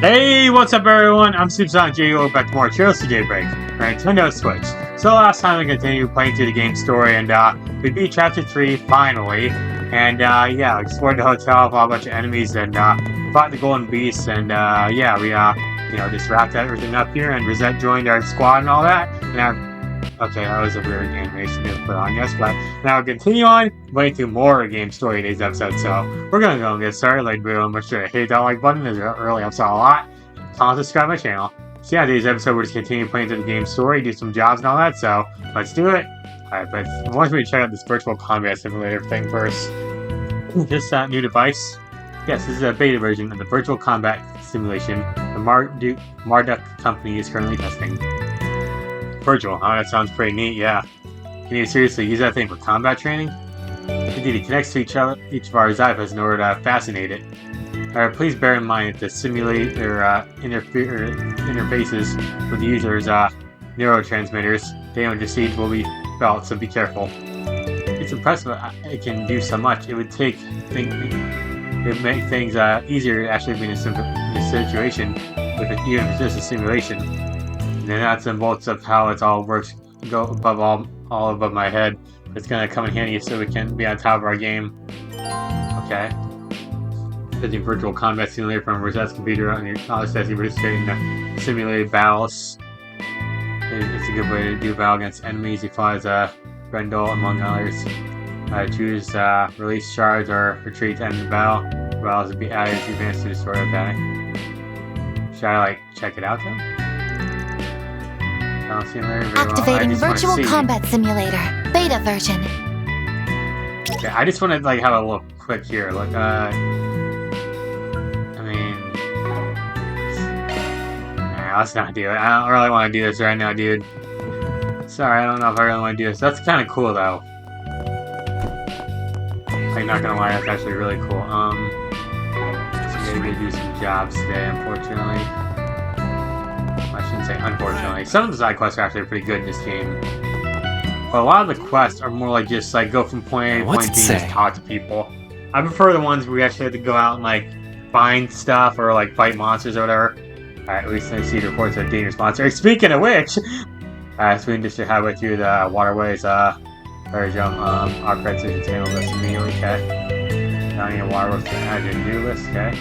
Hey, what's up everyone? I'm SuperSonicJB, welcome back to more Through Daybreak for Nintendo Switch. So last time we continued playing through the game story and we beat Chapter 3 finally. And yeah, explored the hotel, fought a bunch of enemies and fought the Golden Beast and yeah, we just wrapped everything up here and Rosette joined our squad and all that. And okay, that was a weird animation to put on, yes, but now we'll continue on playing through more game story in today's episode, so we're gonna go and get started. Like, make sure to hit that like button, as early helps out a lot. Comment, subscribe my channel. So yeah, today's episode we're just continuing playing through the game story, do some jobs and all that, so let's do it. Alright, but I want me to check out this virtual combat simulator thing first. This new device. Yes, this is a beta version of the virtual combat simulation the Marduk company is currently testing. Virtual, oh, that sounds pretty neat, yeah. Can you seriously use that thing for combat training? Indeed, it connects to each of our Zyphas in order to fascinate it. Alright, please bear in mind that to simulate their interfaces with the user's neurotransmitters, damage received will be felt, so be careful. It's impressive it can do so much. It would make things easier to actually be in a situation even if it's just a simulation. The nuts and bolts of how it all works go above all above my head. It's gonna come in handy so we can be on top of our game. Okay. The virtual combat simulator from Rosette's computer on your knowledge test, you participate in the simulated battles. It's a good way to do battle against enemies. You fly as Brendel, among others. Choose release charge or retreat to end the battle. Battles will be added as you advance through the story. Okay. Should I check it out though? Activating virtual combat simulator beta version. Okay, I just want to have a look quick here. Look, I mean, nah, let's not do it. I don't really want to do this right now, dude. Sorry, I don't know if I really want to do this. That's kind of cool though. I'm not gonna lie, that's actually really cool. So maybe do some jobs today, unfortunately. I shouldn't say unfortunately. Some of the side quests are actually pretty good in this game. But a lot of the quests are more like just go from point A to point B and just talk to people. I prefer the ones where we actually have to go out and find stuff or fight monsters or whatever. Alright, at least I see reports of a dangerous monster. Hey, speaking of which! So we can just highway through the waterways, very young, our president handle this immediately, okay? Down in waterways to add to do list, okay?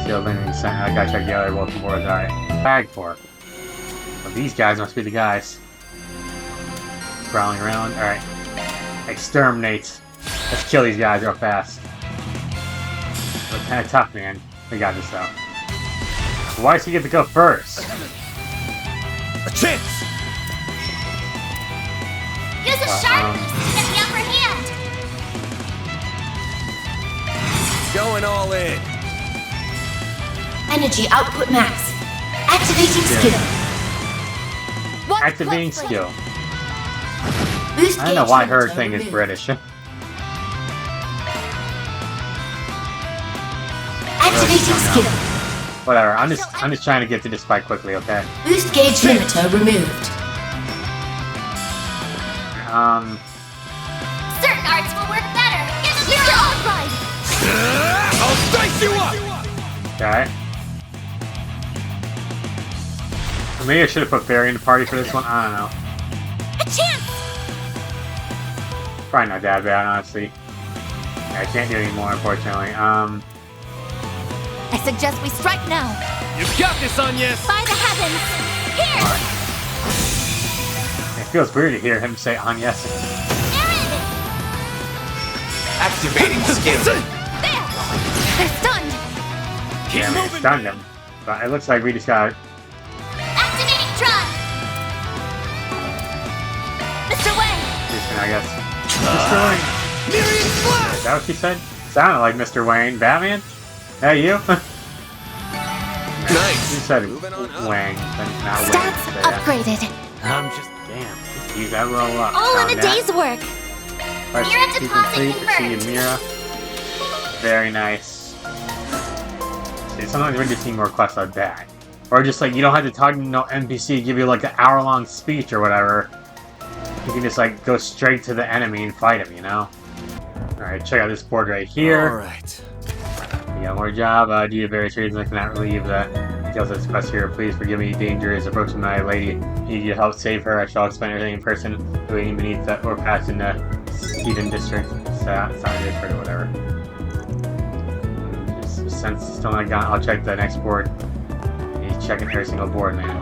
Still been in I gotta check the other welcome boards, alright. Bag for. Well, these guys must be the guys. Prowling around, alright. Exterminate. Let's kill these guys real fast. They're kinda tough, man. We got this though. Why does he get to go first? A chance! Use a sharpness to get the upper hand! Going all in. Energy output max. Activating skill. Activating skill. Boost I don't know why her thing is British. Activating skill. Whatever, I'm just trying to get to this fight quickly, okay? Boost gauge limiter removed. Certain arts will work better. Get your own ride. I'll dice you up! Okay. Maybe I should have put Barry in the party for this one. I don't know. A chance. Probably not that bad, honestly. I can't do any more, unfortunately. I suggest we strike now. You've got this, Anya! By the heavens! Here! It feels weird to hear him say Agnes. Activating skill! There! They're stunned! Yeah, I mean, it stunned him. But it looks like we just got... Activating Tron! Mr. Wayne! Houston, I guess. Mr. Wayne! Is that what she said? Sounded like Mr. Wayne. Batman? Hey, you? Nice! You said Wang, but not Wayne. Stats upgraded. I'm just... Damn. Use that roll up. All in a day's work. Mira deposit confirmed. Mira. Very nice. See, sometimes we just need more quests like that. Or just you don't have to talk to no NPC, give you an hour-long speech or whatever. You can just go straight to the enemy and fight him, you know? Alright, check out this board right here. Alright. Yeah, more job. Due to various reasons, I cannot relieve the details of this quest here. Please forgive me. Danger is approaching my lady. Need you to help save her. I shall explain everything in person. Waiting beneath the overpass in the Eden district. Sound district or whatever. Just since still not gone, I'll check the next board. He's checking every single board, man.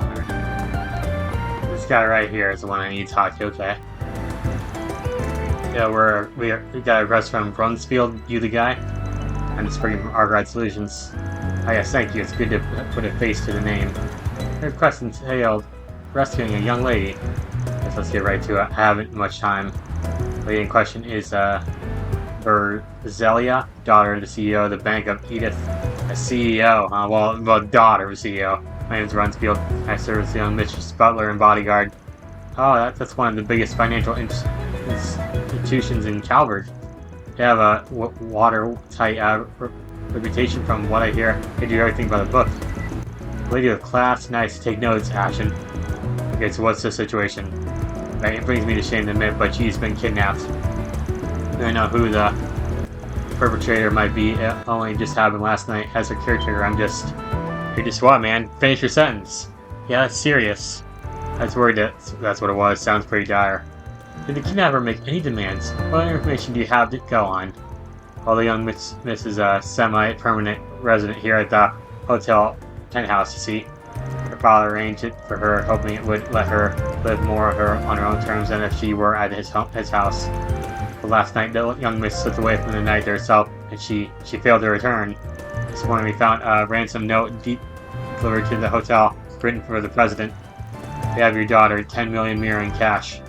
This guy right here is the one I need to talk to. Okay. Yeah, we got a request from Brunsfield, you the guy. I'm just bringing from Argyle Solutions. Oh yes, thank you. It's good to put a face to the name. The request entailed rescuing a young lady. Guess let's get right to it. I haven't much time. The lady in question is Berzelia, daughter of the CEO of the Bank of Edith. A CEO, well, daughter of the CEO. My name is Brunsfield. I serve as the young Mistress Butler and bodyguard. Oh, that's one of the biggest financial institutions in Calvert. They have a watertight reputation from what I hear. They do everything by the book. Lady with class, nice to take notes, action. Okay, so what's the situation? Right, it brings me to shame to admit, but she's been kidnapped. I don't know who the perpetrator might be. It only just happened last night. As a caretaker, you're just what, man? Finish your sentence. Yeah, that's serious. I was worried that's what it was. Sounds pretty dire. Did the kidnapper make any demands? What information do you have to go on? Well, the young Miss is a semi-permanent resident here at the hotel penthouse, you see. Her father arranged it for her, hoping it would let her live more on her own terms than if she were at his house. But last night, the young miss slipped away from the night to herself, and she failed to return. This morning, we found a ransom note delivered to the hotel, written for the president. They have your daughter, 10 million mirror in cash.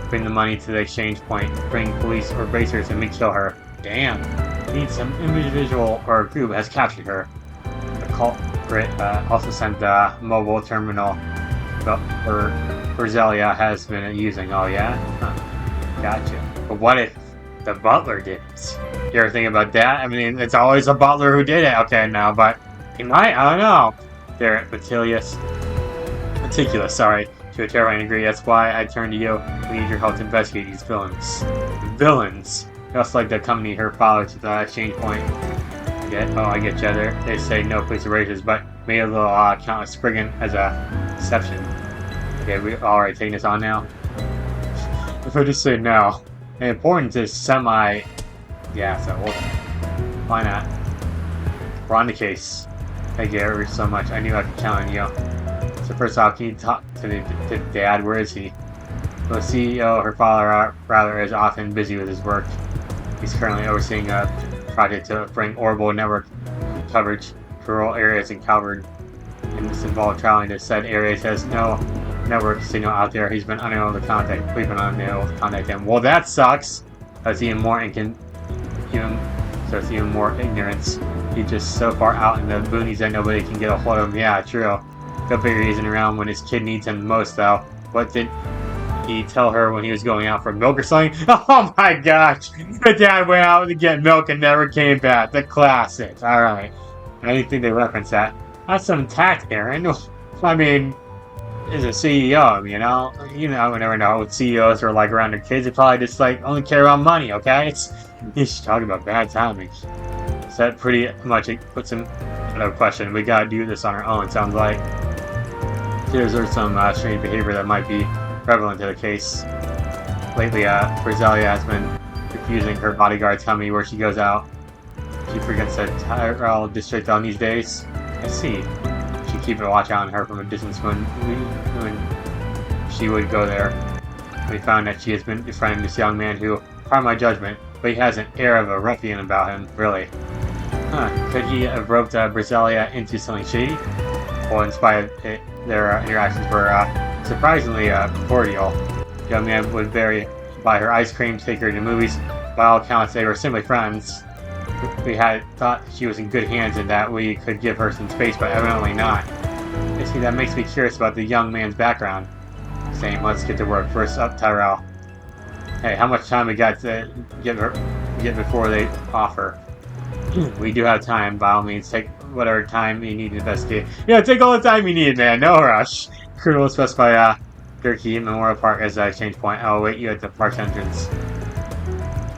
Bring the money to the exchange point. Bring police or bracers and we kill her. Damn. Needs some individual or group has captured her. The culprit also sent the mobile terminal Berzelia has been using. Oh yeah? Huh. Gotcha. But what if the butler did it? You ever think about that? I mean, it's always a butler who did it. Okay, now, but he might. I don't know. They're meticulous, sorry, to a terrifying degree. That's why I turn to you. We need your help to investigate these villains. Villains! Just like the company her father to the exchange point. I get you. They say no police erasures, but maybe a little count of Spriggan as a exception. Okay, we already taking this on now? If I just say no. The importance is semi... Yeah, so why not? We're on the case. Thank you ever so much. I knew I could count on you. So first off, can you talk to the dad? Where is he? Well, the CEO, her father, rather, is often busy with his work. He's currently overseeing a project to bring orbital network coverage to rural areas in Calvert. And this involved traveling to said areas. There's no network signal out there. He's been unable to contact. We've been unable to contact him. Well, that sucks. That's even more ignorance. He's just so far out in the boonies that nobody can get a hold of him. Yeah, true. Go figure he isn't around when his kid needs him most, though. What did he tell her when he was going out for milk or something? Oh my gosh! The dad went out to get milk and never came back. The classic. Alright. I didn't think they referenced that. That's some tact, Aaron. I mean, as a CEO, you know, I never know what CEOs are like around their kids. They probably just like only care about money, okay? He's talking about bad timing. So that pretty much puts him in a question. We gotta do this on our own, sounds like. There's some strange behavior that might be prevalent to the case. Lately, Berzelia has been refusing her bodyguard to tell me where she goes out. She forgets the Tyrell district on these days. I see. She keep a watch out on her from a distance when she would go there. We found that she has been befriending this young man who, pardon my judgment, but he has an air of a ruffian about him, really. Huh, could he have roped Berzelia into something shady? Well, in spite of it, their interactions were surprisingly cordial. The young man would buy her ice cream, take her to movies. By all accounts, they were simply friends. We had thought she was in good hands and that we could give her some space, but evidently not. You see, that makes me curious about the young man's background. Saying, let's get to work. First up, Tyrell. Hey, how much time we got to get before they offer? We do have time. By all means, take whatever time you need to investigate. Yeah, take all the time you need, man. No rush. Crew will specify Durkee Memorial Park as the exchange point. I'll wait you at the park's entrance.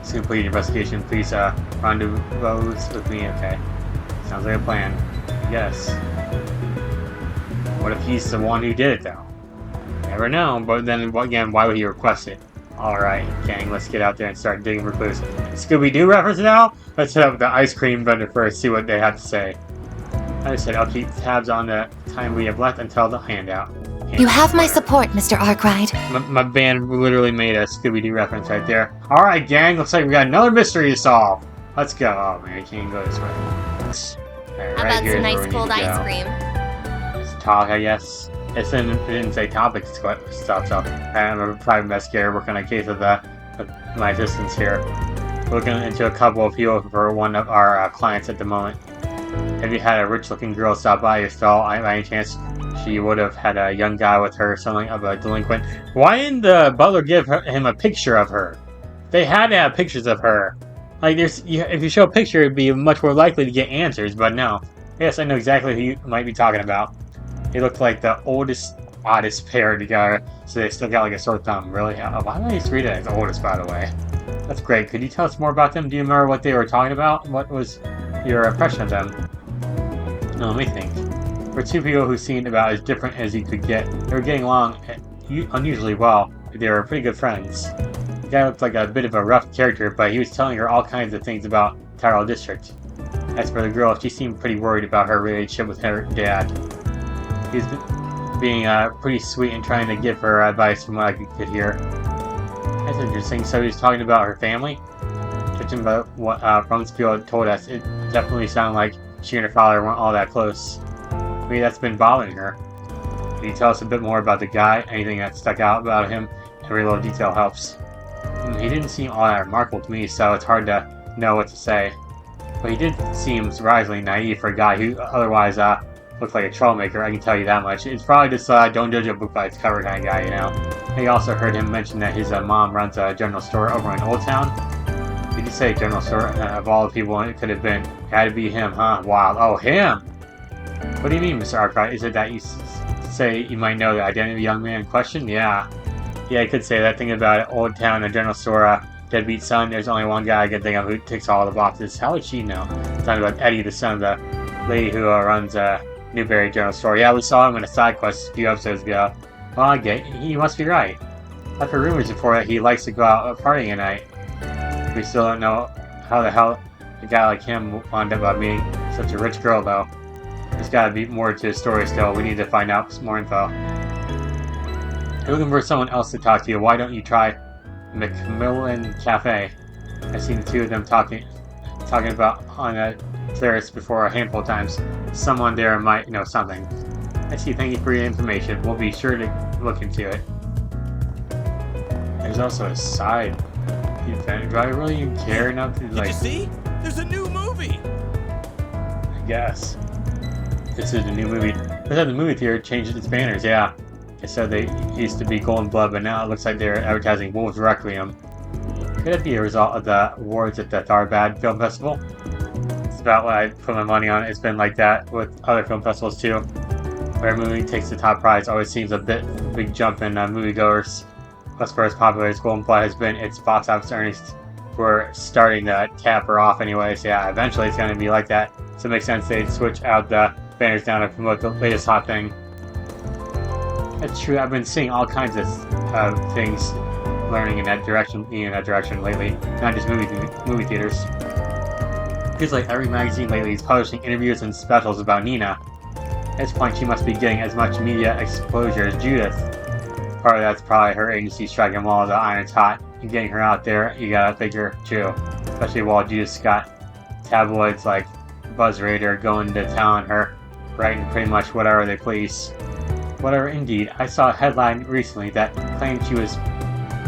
To complete your investigation, please rendezvous with me. Okay. Sounds like a plan. Yes. What if he's the one who did it, though? Never know, but then, again, why would he request it? Alright, gang, let's get out there and start digging for clues. Scooby-Doo reference now? Let's hit up the ice cream vendor first, see what they have to say. I said I'll keep tabs on the time we have left until the handout. You have my support, Mr. Arkwright. My band literally made a Scooby-Doo reference right there. Alright, gang, looks like we got another mystery to solve. Let's go. Oh, man, I can't go this way. Right, How about some nice cold ice cream? It's talk, I guess. It didn't say topic stuff, so I'm a private investigator working on a case of my assistants here. Looking into a couple of people for one of our clients at the moment. Have you had a rich-looking girl stop by your stall by any chance? She would have had a young guy with her, something of a delinquent. Why didn't the butler give him a picture of her? They had to have pictures of her. Like, if you show a picture, it'd be much more likely to get answers, but no. Yes, I know exactly who you might be talking about. They look like the oddest pair together, so they still got like a sore thumb. Really? Why did I just read it as the oldest, by the way? That's great. Could you tell us more about them? Do you remember what they were talking about? What was your impression of them? No, let me think. For two people who seemed about as different as you could get, they were getting along unusually well. They were pretty good friends. The guy looked like a bit of a rough character, but he was telling her all kinds of things about Tyrell District. As for the girl, she seemed pretty worried about her relationship with her dad. He was being pretty sweet and trying to give her advice from what I could hear. That's interesting. So he was talking about her family? Judging by what Rumsfeld told us, it definitely sounded like she and her father weren't all that close. Maybe that's been bothering her. Can you tell us a bit more about the guy? Anything that stuck out about him? Every little detail helps. He didn't seem all that remarkable to me, so it's hard to know what to say. But he did seem surprisingly naive for a guy who otherwise looked like a troublemaker, I can tell you that much. It's probably just don't judge a book by its cover kind of guy, you know? I also heard him mention that his mom runs a general store over in Old Town. Did you say general store? Of all the people it could have been, it had to be him, huh? Wow. Oh, him! What do you mean, Mr. Arkwright? Is it that you say you might know the identity of the young man in question? Yeah. Yeah, I could say that thing about Old Town, a general store, deadbeat son. There's only one guy I can think of who ticks all the boxes. How would she know? Talking about Eddie, the son of the lady who runs Newberry General Store. Yeah, we saw him in a side quest a few episodes ago. Well, I get he must be right. I've heard rumors before that he likes to go out partying at night. We still don't know how the hell a guy like him wound up being such a rich girl, though. There's gotta be more to his story still. We need to find out some more info. You're looking for someone else to talk to you. Why don't you try Macmillan Cafe? I've seen the two of them talking about on a terrace before a handful of times. Someone there might know something. I see. Thank you for your information. We'll be sure to look into it. There's also a side event. Do I really even care enough to like? Did you see? There's a new movie. I guess. This is a new movie. Looks like the movie theater changed its banners. Yeah. I said they used to be Golden Blood, but now it looks like they're advertising Wolves Requiem. Could it be a result of the awards at the Tharbad Film Festival? It's about what I put my money on. It's been like that with other film festivals too. Where a movie takes the top prize always seems a big jump in moviegoers. Plus, for as popular as Golden Blood has been, its box office earnings were starting to taper off anyway. So yeah, eventually it's going to be like that. So it makes sense they'd switch out the banners down to promote the latest hot thing. That's true. I've been seeing all kinds of things, learning in that direction lately. Not just movie theaters. Feels like every magazine lately is publishing interviews and specials about Nina. At this point, she must be getting as much media exposure as Judith. Part of that's probably her agency striking while the iron's hot and getting her out there. You gotta figure too, especially while Judith's got tabloids like BuzzRadar going to town on her, writing pretty much whatever they please. Whatever, indeed. I saw a headline recently that claimed she was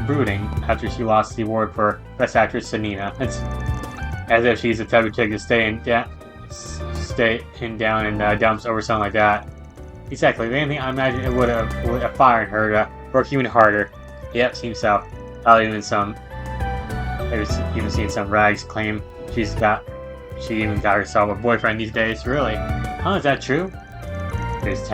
brooding after she lost the award for Best Actress to Nina. It's as if she's the type of chick to stay in down in dumps over something like that. Exactly. If anything, I imagine it would have fired her to work even harder. Yep, seems so. I've even seen some rags claim she even got herself a boyfriend these days. Really? Huh? Is that true? There's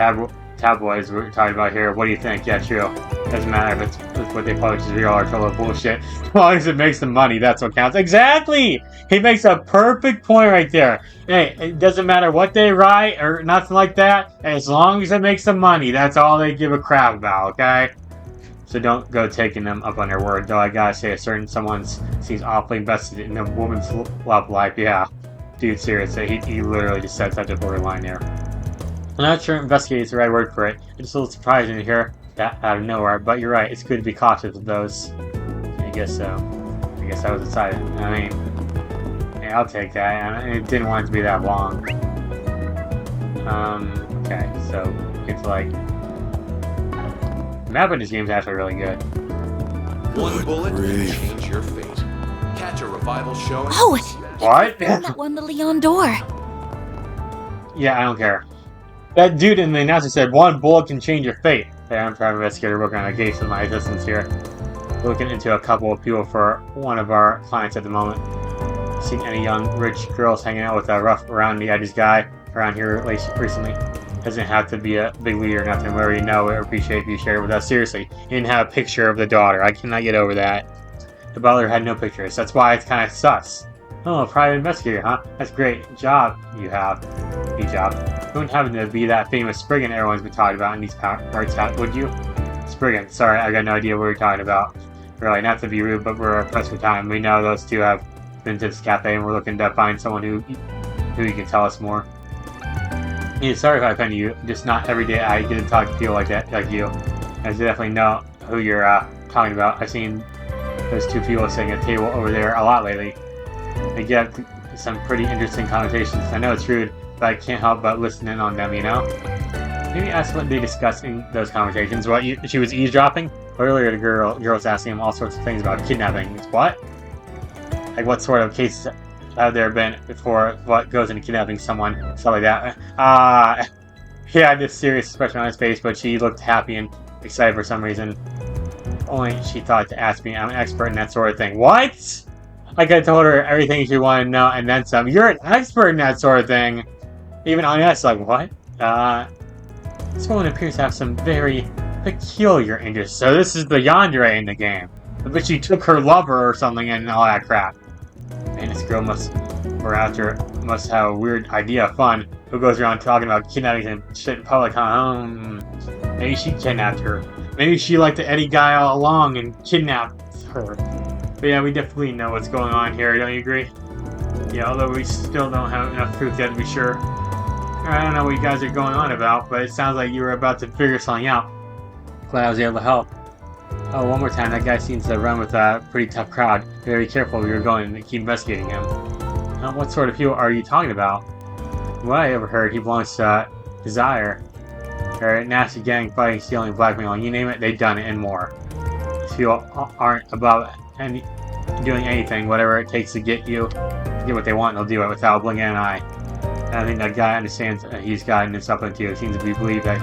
tabloids we're talking about here. What do you think? Yeah, true. Doesn't matter if it's what they publish is real or total bullshit. As long as it makes them money, that's what counts. Exactly! He makes a perfect point right there. Hey, it doesn't matter what they write or nothing like that. As long as it makes them money, that's all they give a crap about, okay? So don't go taking them up on their word. Though I gotta say, a certain someone seems awfully invested in a woman's love life. Yeah. Dude, seriously, he literally just said such a borderline there. I'm not sure investigate is the right word for it. It's a little surprising to hear that out of nowhere, but you're right, it's good to be cautious of those. I guess so. I guess that was decided. I mean, yeah, I'll take that. I didn't want it to be that long. Okay, so it's like... The map in this game is actually really good. One bullet can change your fate. Catch a revival show. Oh! What? That one, the Leon door. Yeah, I don't care. That dude in the announcer said, one bullet can change your fate. Hey, I'm private investigator working on a case with my assistants here. Looking into a couple of people for one of our clients at the moment. Seen any young, rich girls hanging out with a rough around the edges guy around here recently? Doesn't have to be a big leader or nothing. We already know or appreciate if you share it with us. Seriously, he didn't have a picture of the daughter. I cannot get over that. The butler had no pictures. That's why it's kind of sus. Oh, a private investigator, huh? That's great job you have. Good job. You wouldn't happen to be that famous Spriggan everyone's been talking about in these parts, would you? Spriggan. Sorry, I got no idea what you're talking about. Really, not to be rude, but we're pressed for time. We know those two have been to this cafe, and we're looking to find someone who you can tell us more. Yeah, sorry if I offended you. Just not every day I get to talk to people like that, like you. I definitely know who you're talking about. I've seen those two people sitting at a table over there a lot lately. They get some pretty interesting conversations. I know it's rude, but I can't help but listen in on them, you know? Maybe ask what they discuss in those conversations. What, she was eavesdropping? Earlier the girl was asking him all sorts of things about kidnapping. What? Like what sort of cases have there been before what goes into kidnapping someone? Stuff like that. He had this serious expression on his face, but she looked happy and excited for some reason. Only she thought to ask me. I'm an expert in that sort of thing. What? Like I told her everything she wanted to know and then some. You're an expert in that sort of thing. Even on us, like, what? This woman appears to have some very peculiar interests. So this is the yandere in the game. But she took her lover or something and all that crap. And this girl must have a weird idea of fun. Who goes around talking about kidnapping and shit in public, huh? Maybe she kidnapped her. Maybe she liked the Eddie guy all along and kidnapped her. But yeah, we definitely know what's going on here, don't you agree? Yeah, although we still don't have enough proof yet to be sure. I don't know what you guys are going on about, but it sounds like you were about to figure something out. Glad I was able to help. Oh, one more time, that guy seems to run with a pretty tough crowd. Very careful where you're going and keep investigating him. What sort of people are you talking about? What I overheard, he belongs to Desire. They're a nasty gang, fighting, stealing, blackmailing, you name it, they've done it and more. These people aren't above doing anything, whatever it takes to get what they want, they'll do it without blinking an eye. And I think that guy understands he's gotten himself into. It seems to be believed that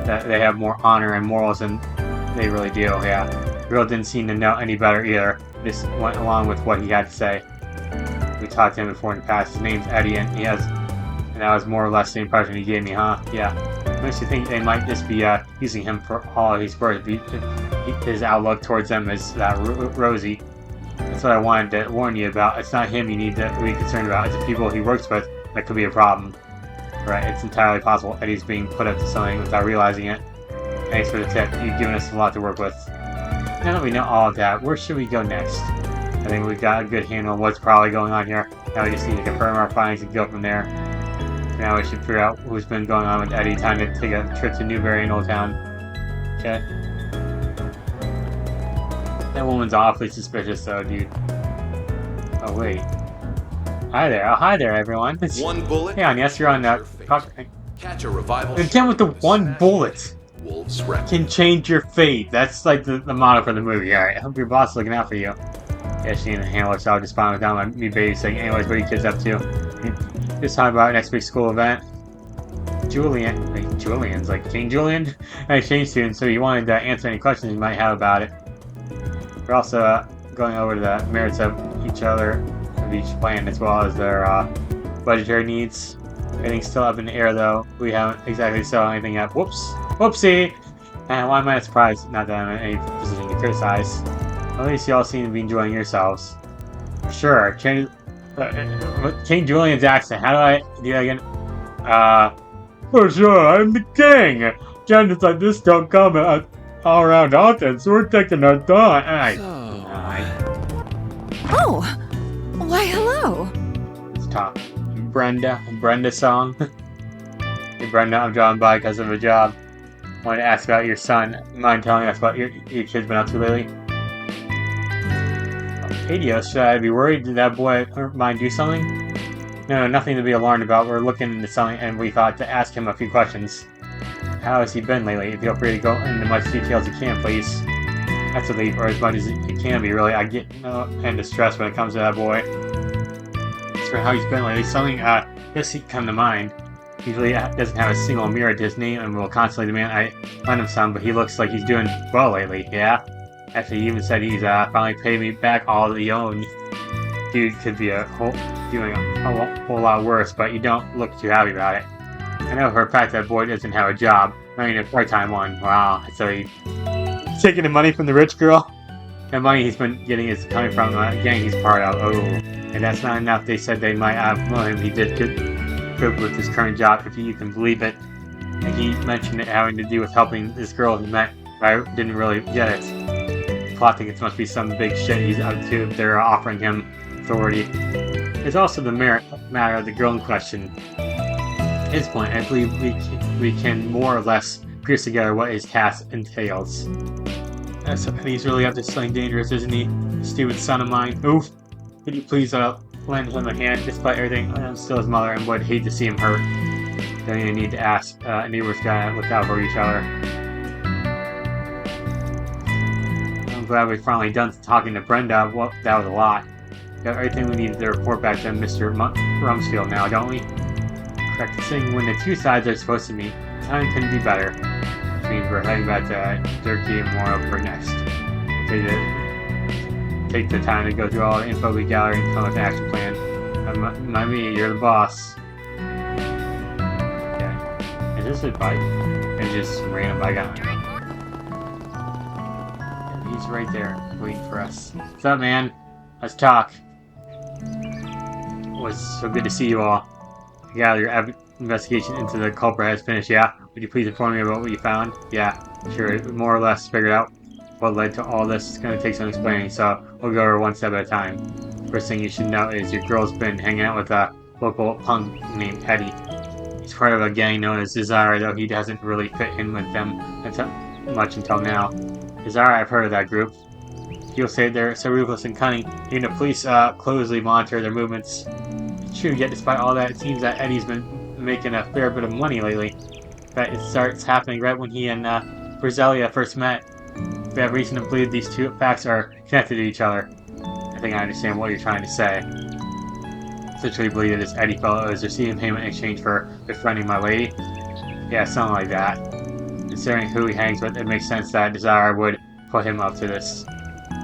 that they have more honor and morals than they really do. Yeah, the girl didn't seem to know any better either. Just went along with what he had to say. We talked to him before in the past. His name's Eddie, and that was more or less the impression he gave me, huh? Yeah. Makes you think they might just be using him for all he's worth. His outlook towards them is rosy. That's what I wanted to warn you about. It's not him you need to be concerned about. It's the people he works with that could be a problem. Right, it's entirely possible Eddie's being put up to something without realizing it. Thanks for the tip. You've given us a lot to work with. Now that we know all of that, where should we go next? I think we've got a good handle on what's probably going on here. Now we just need to confirm our findings and go from there. Now we should figure out who's been going on with Eddie. Time to take a trip to Newbury and Old Town. Okay. That woman's awfully suspicious though, dude. Oh wait. Hi there. Oh, hi there, everyone. One bullet. Hey, on, yes, you're on that. Catch a revival. Again with the one bullet. Wolves can change your fate. That's like the motto for the movie. Alright, I hope your boss is looking out for you. Yeah, she didn't handle herself just fine without me babysitting. Anyways, what are you kids up to? Just talking about next week's school event. Julian's like King Julian? Exchange student, so you wanted to answer any questions you might have about it. We're also going over the merits of each plan as well as their budgetary needs. Everything's still up in the air though. We haven't exactly settled anything yet. Whoops. Whoopsie! And why am I surprised? Not that I'm in any position to criticize. At least you all seem to be enjoying yourselves. Sure, change Julian's accent. How do I do that again? For sure, I'm the king! Chances like this don't come all around often, so we're taking our time. Oh! Why, hello! Let's talk. Brenda song. Hey Brenda, I'm drawing by because of a job. Wanted to ask about your son. Mind telling us what your kid's been up to lately? Hey Dios, should I be worried? Did that boy mind do something? No, nothing to be alarmed about. We're looking into something and we thought to ask him a few questions. How has he been lately? Feel free to go into much detail as you can, please. That's a leap, or as much as it can be, really. I get end of stress when it comes to that boy. As for how he's been lately, something does come to mind. Usually doesn't have a single mirror to his name and will constantly demand I lend him some, but he looks like he's doing well lately, yeah? Actually, he even said he's finally paid me back all that he owned. Dude could be doing a whole lot worse, but you don't look too happy about it. I know for a fact that boy doesn't have a job. I mean, a part-time one. Wow. So he's taking the money from the rich girl? The money he's been getting is coming from a gang he's part of. Oh. And that's not enough. They said they might promote him. He did good with his current job, if you can believe it. And he mentioned it having to do with helping this girl he met, but I didn't really get it. Plot thinks it must be some big shit he's up to if they're offering him authority. There's also the matter of the girl in question. At this point, I believe we can more or less piece together what his task entails. So he's really up to something dangerous, isn't he? Stupid son of mine. Oof! Could you please lend him a hand? Despite everything, I'm still his mother and would hate to see him hurt. Don't even need to ask. Neighbors gotta look out for each other. I'm glad we finally done talking to Brenda. Well, that was a lot. Got everything we needed to report back to Mr. Rumsfeld now, don't we? Practicing when the two sides are supposed to meet. Time couldn't be better. Which means we're heading back to Turkey and more for next. Take the time to go through all the info we gathered and come up with an action plan. Not me, you're the boss. Okay. Is this a bike? It's just some random bike on it. He's right there, waiting for us. What's up, man? Let's talk. It was so good to see you all. I gather your investigation into the culprit has finished, yeah? Would you please inform me about what you found? Yeah, sure, more or less figured out what led to all this. It's going to take some explaining, so we'll go over one step at a time. First thing you should know is your girl's been hanging out with a local punk named Eddie. He's part of a gang known as Desire, though he hasn't really fit in with them much until now. Desire, I've heard of that group. People say they're so ruthless and cunning, even the police closely monitor their movements. It's true, yet despite all that, it seems that Eddie's been making a fair bit of money lately. But it starts happening right when he and Brizelia first met. We have reason to believe these two facts are connected to each other. I think I understand what you're trying to say. Essentially believe that this Eddie fellow is receiving payment in exchange for befriending my lady? Yeah, something like that. Considering who he hangs with, it makes sense that Desire would put him up to this.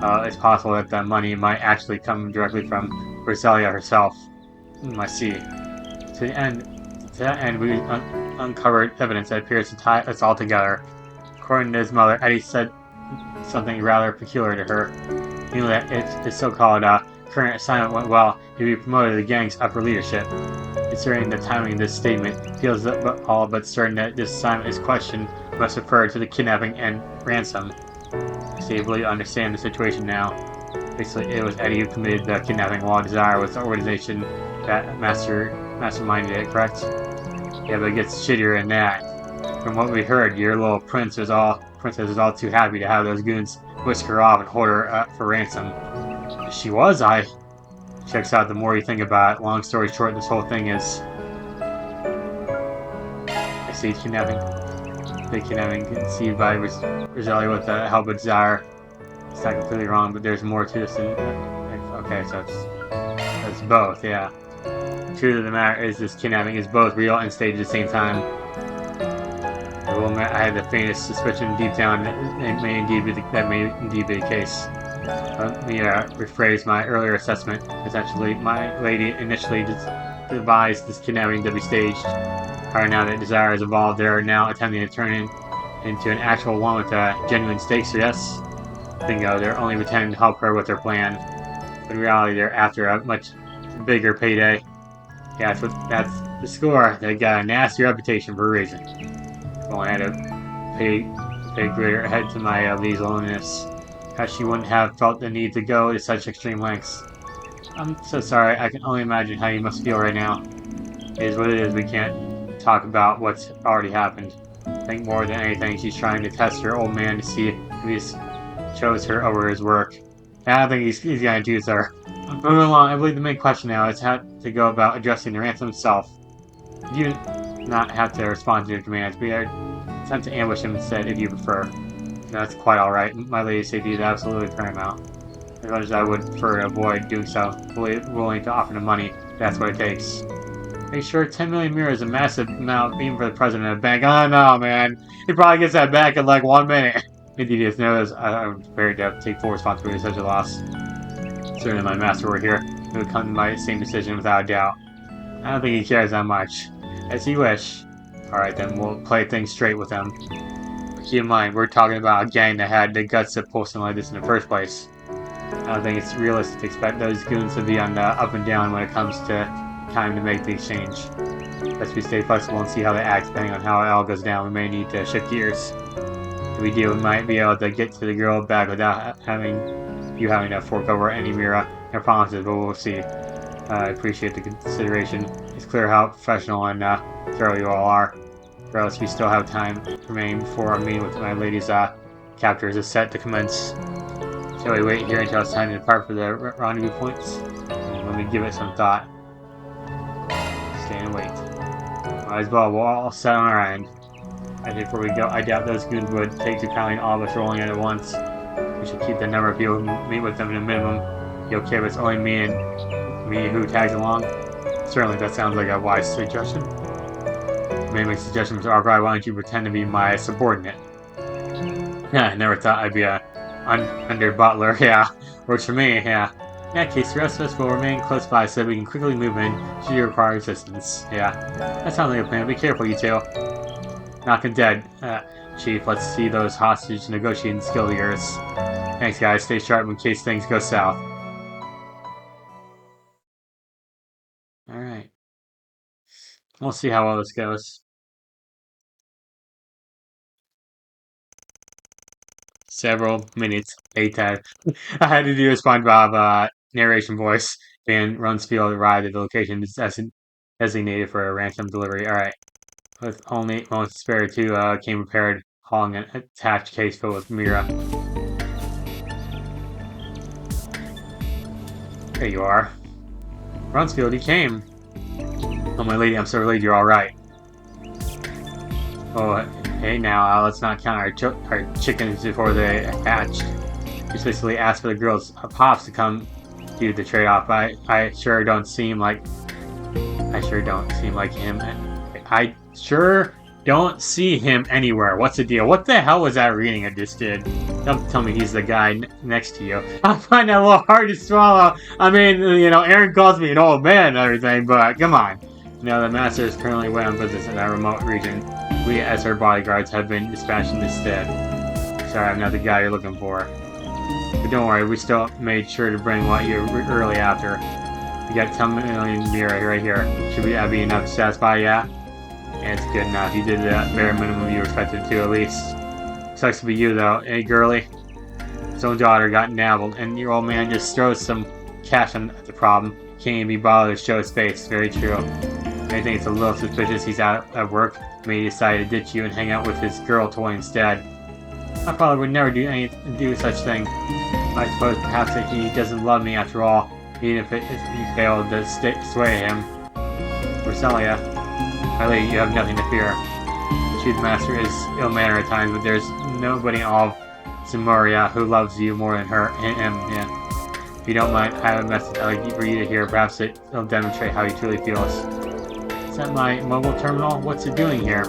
It's possible that the money might actually come directly from Brizelia herself. I see. To that end, we uncovered evidence that appears to tie us all together. According to his mother, Eddie said something rather peculiar to her. Namely that his so-called current assignment went well, he'd be promoted to the gang's upper leadership. Considering the timing of this statement, feels all but certain that this assignment is questioned must refer to the kidnapping and ransom. So you believe understand the situation now. Basically, it was Eddie who committed the kidnapping while Desire was the organization that masterminded it, correct? Yeah, but it gets shittier than that. From what we heard, your little princess is all too happy to have those goons whisk her off and hold her for ransom. She was, Checks out the more you think about it. Long story short, this whole thing is... I see kidnapping. The kidnapping conceived by Brizelia with the help of Desire. It's not completely wrong, but there's more to this than... Okay, so it's both, yeah. The truth of the matter is this kidnapping is both real and staged at the same time. I will admit I had the faintest suspicion deep down that may indeed be the case. Let me rephrase my earlier assessment. Essentially, my lady initially devised this kidnapping to be staged. However, now that Desire is involved, they are now attempting to turn into an actual one with genuine stakes, yes? Bingo, they're only pretending to help her with their plan. But in reality, they're after a much bigger payday. Yeah, that's the score. They got a nasty reputation for a reason. Well, I had to pay greater head to my lady's loneliness. How she wouldn't have felt the need to go to such extreme lengths. I'm so sorry, I can only imagine how you must feel right now. It is what it is, we can't talk about what's already happened. I think more than anything, she's trying to test her old man to see if he shows her over his work. And I don't think he's gonna do so. Moving along, I believe the main question now is how to go about addressing the ransom itself. You not have to respond to your commands, but attempt to ambush him instead if you prefer. That's quite alright. My lady's safety is absolutely paramount. As much as I would prefer to avoid doing so, fully willing to offer the money, that's what it takes. Are you sure 10 million mirrors is a massive amount even for the president of the bank? I don't know, man. He probably gets that back in like 1 minute. Indeed, it's knows I'm prepared to take full responsibility for such a loss. Certainly my master were here, he would come to my same decision without a doubt. I don't think he cares that much. As you wish. Alright then, we'll play things straight with him. But keep in mind, we're talking about a gang that had the guts to pull something like this in the first place. I don't think it's realistic to expect those goons to be on the up and down when it comes to time to make the exchange. Let's be stay flexible and see how they act. Depending on how it all goes down, we may need to shift gears. If we do, we might be able to get to the girl back without having to fork over any Mira and promises, but we'll see. I appreciate the consideration. It's clear how professional and thorough you all are. Regardless, we still have time remaining before our meeting with my lady's captors is set to commence. Shall we wait here until it's time to depart for the rendezvous points? Let me give it some thought. Stay and wait. Might as well, we're all set on our end. I think before we go, I doubt those goons would take too kindly all of us rolling in at once. We should keep the number of people who meet with them in a minimum. You okay if it's only me who tags along? Certainly, that sounds like a wise suggestion. Maybe suggestions are probably why don't you pretend to be my subordinate? Yeah, I never thought I'd be a under butler. Yeah, works for me. Yeah. In that case, the rest of us will remain close by so we can quickly move in should you require assistance. Yeah, that sounds like a plan. Be careful, you two. Knocking dead. Chief, let's see those hostage negotiating skill of yours. Thanks, guys. Stay sharp in case things go south. Alright. We'll see how well this goes. Several minutes later. I had to do a SpongeBob narration voice. Van Runsfield arrived at the location designated for a ransom delivery. Alright. With only moments to spare, two came prepared, hauling an attached case filled with Mira. There you are. Runsfield, you came. Oh, my lady, I'm so relieved you're alright. Oh, hey now, let's not count our chickens before they hatch. Just basically asked for the girls' pops to come do the trade-off. I sure don't seem like him. I sure don't see him anywhere. What's the deal? What the hell was that reading I just did? Don't tell me he's the guy next to you. I find that a little hard to swallow. I mean, you know, Aaron calls me an old man and everything, but come on. You know, the master is currently away on business in that remote region. We, as her bodyguards, have been dispatched instead. Sorry, I'm not the guy you're looking for. But don't worry, we still made sure to bring what you're really after. You got 10 million Mira right here. Should that be enough to satisfy, yeah? Yeah, it's good enough. You did the bare minimum you were expected to, at least. Sucks to be you, though. Hey, girly? His own daughter got nabbled, and your old man just throws some cash on the problem. Can't even be bothered to show his face. Very true. I think it's a little suspicious he's out at work. Maybe he decided to ditch you and hang out with his girl toy instead. My father would never do such thing. I suppose perhaps that he doesn't love me after all, even if you failed to sway him. Rosalia, my lady, you have nothing to fear. The Chief Master is ill-mannered at times, but there's nobody in all of Zamoria who loves you more than him. Yeah. If you don't mind, I have a message I'd like for you to hear. Perhaps it'll demonstrate how he truly feels. Is that my mobile terminal? What's it doing here?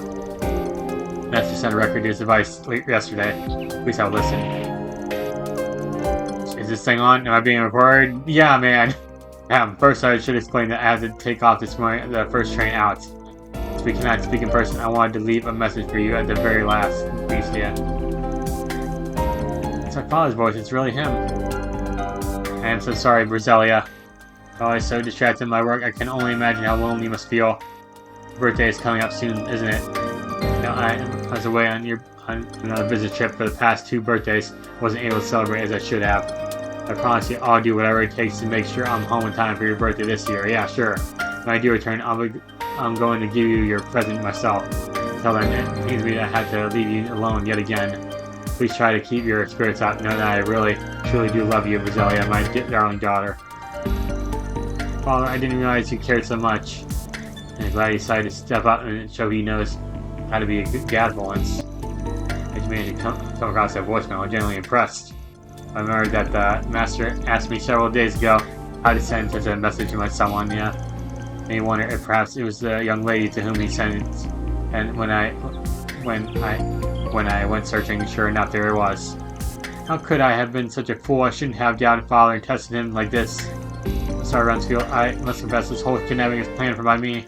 Master sent a record to his device late yesterday. Please have a listen. Is this thing on? Am I being recorded? Yeah, man. First I should explain that I had to take off this morning, the first train out. Since we cannot speak in person, I wanted to leave a message for you at the very last. Please, yeah. It's my father's voice. It's really him. I am so sorry, Brizelia. I'm always so distracted in my work. I can only imagine how lonely you must feel. Your birthday is coming up soon, isn't it? Now, I was away on another business trip for the past 2 birthdays. Wasn't able to celebrate as I should have. I promise you I'll do whatever it takes to make sure I'm home in time for your birthday this year. Yeah, sure. When I do return, I'm going to give you your present myself. Tell them it pains me that I had to leave you alone yet again. Please try to keep your spirits up. Know that I really, truly do love you, Brizelia, my darling daughter. Father, I didn't realize you cared so much. And I'm glad he decided to step up and show he knows how to be a good dad once. As you managed to come across that voicemail, I'm genuinely impressed. I remember that the master asked me several days ago how to send such a message to someone, yeah. And he wondered if perhaps it was the young lady to whom he sent it. And when I went searching, sure enough, there it was. How could I have been such a fool? I shouldn't have doubted Father and tested him like this. Sorry, Runsfield. I must confess this whole kidnapping is planned for by me.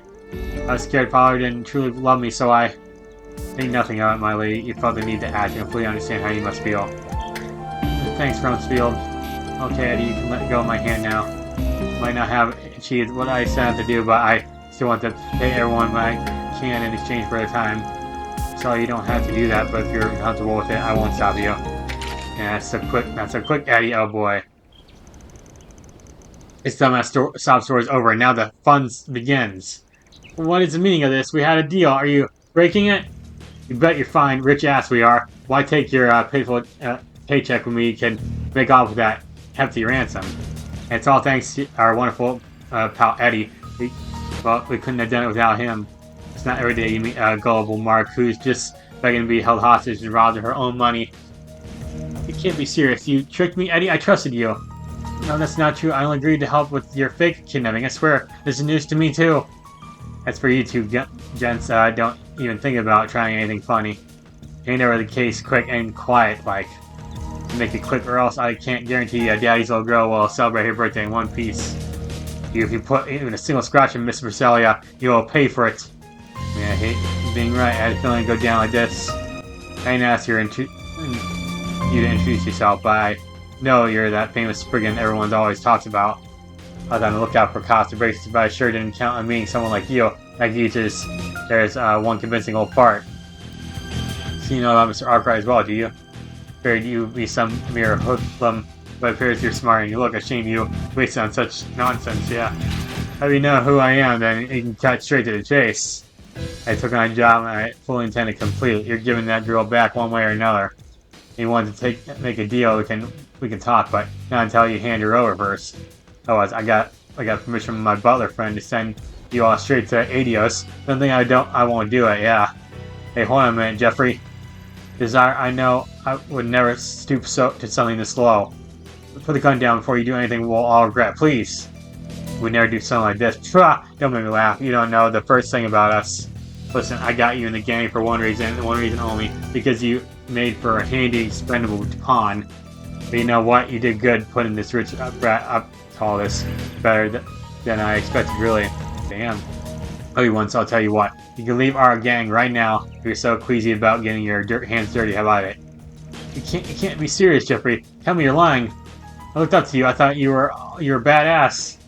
I was scared Father didn't truly love me, so I think nothing of it, my lady. You felt the need to act and fully understand how you must feel. Thanks, Rumsfeld. Okay, Eddie, you can let go of my hand now. Might not have achieved what I set out to do, but I still want to pay everyone what I can in exchange for their time. So you don't have to do that, but if you're comfortable with it, I won't stop you. Yeah, that's a quick Eddie, oh boy. It's done, that sob story's over, and now the fun begins. What is the meaning of this? We had a deal. Are you breaking it? You bet you're fine. Rich ass we are. Why take your pitiful paycheck when we can make off with that hefty ransom? And it's all thanks to our wonderful pal Eddie. We couldn't have done it without him. It's not every day you meet a gullible Mark who's just begging to be held hostage and robbed of her own money. You can't be serious. You tricked me, Eddie. I trusted you. No, that's not true. I only agreed to help with your fake kidnapping. I swear, this is news to me too. That's for you two gents. Don't even think about trying anything funny. Hand over the case quick and quiet, like. Make it quick, or else I can't guarantee Daddy's little girl will celebrate her birthday in one piece. If you put even a single scratch in Miss Brizelia, you will pay for it. I mean, I hate being right. I had a feeling it'd go down like this. I didn't ask you to introduce yourself, but I know you're that famous brigand everyone always talks about. I was on the lookout for cops and braces, but I sure didn't count on meeting someone like you. There's one convincing old part. So you know about Mr. Arkwright as well, do you? Figured you be some mere hoodlum, but it appears you're smart and you look ashamed you wasted on such nonsense, yeah. If you know who I am, then you can cut straight to the chase. I took on a job and I fully intend to complete it. You're giving that girl back one way or another. You wanted to make a deal, we can talk, but not until you hand her over first. Otherwise, I got permission from my butler friend to send you all straight to Adios. Don't think I won't do it, yeah. Hey, hold on a minute, Jeffrey. Desire, I know I would never stoop to something this low. Put the gun down before you do anything we'll all regret, please. We'd never do something like this. Don't make me laugh. You don't know the first thing about us. Listen, I got you in the gang for one reason, and one reason only, because you made for a handy, expendable pawn. But you know what? You did good putting this rich brat up to all this. Better than I expected, really. Damn. Okay, once I'll tell you what. You can leave our gang right now if you're so queasy about getting your hands dirty. How about it? You can't be serious, Jeffrey. Tell me you're lying. I looked up to you. I thought you were a badass.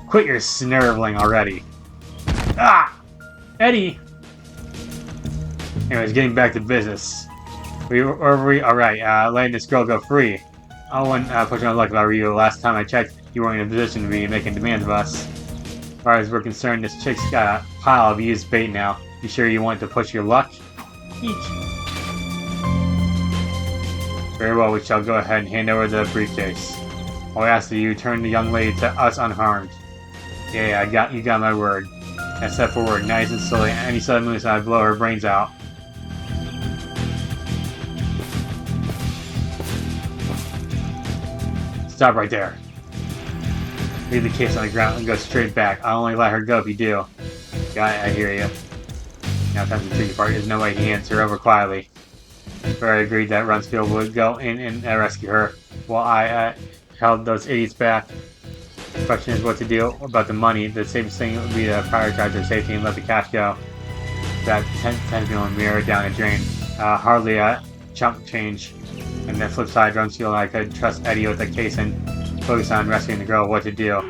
Quit your sniveling already. Ah! Eddie! Anyways, getting back to business. Alright, letting this girl go free. I wouldn't push my luck if I were you. Last time I checked, you weren't in a position to be making demands of us. As far as we're concerned, this chick's got a pile of used bait now. You sure you want to push your luck? Eek. Very well, we shall go ahead and hand over the briefcase. I'll ask that you return the young lady to us unharmed. Yeah, you got my word. I step forward, nice and slowly, and any sudden moves I blow her brains out. Stop right there. Leave the case on the ground and go straight back. I'll only let her go if you do. Got it, I hear you. Now comes the tricky part. There's no way he hands her over quietly. Where I agreed that Runsfield would go in and rescue her, while I held those idiots back. Question is what to do about the money. The safest thing would be to prioritize their safety and let the cash go. That 10 million mirror down the drain. Hardly a chump change. And the flip side, don't feel like I could trust Eddie with the case and focus on rescuing the girl. What to do?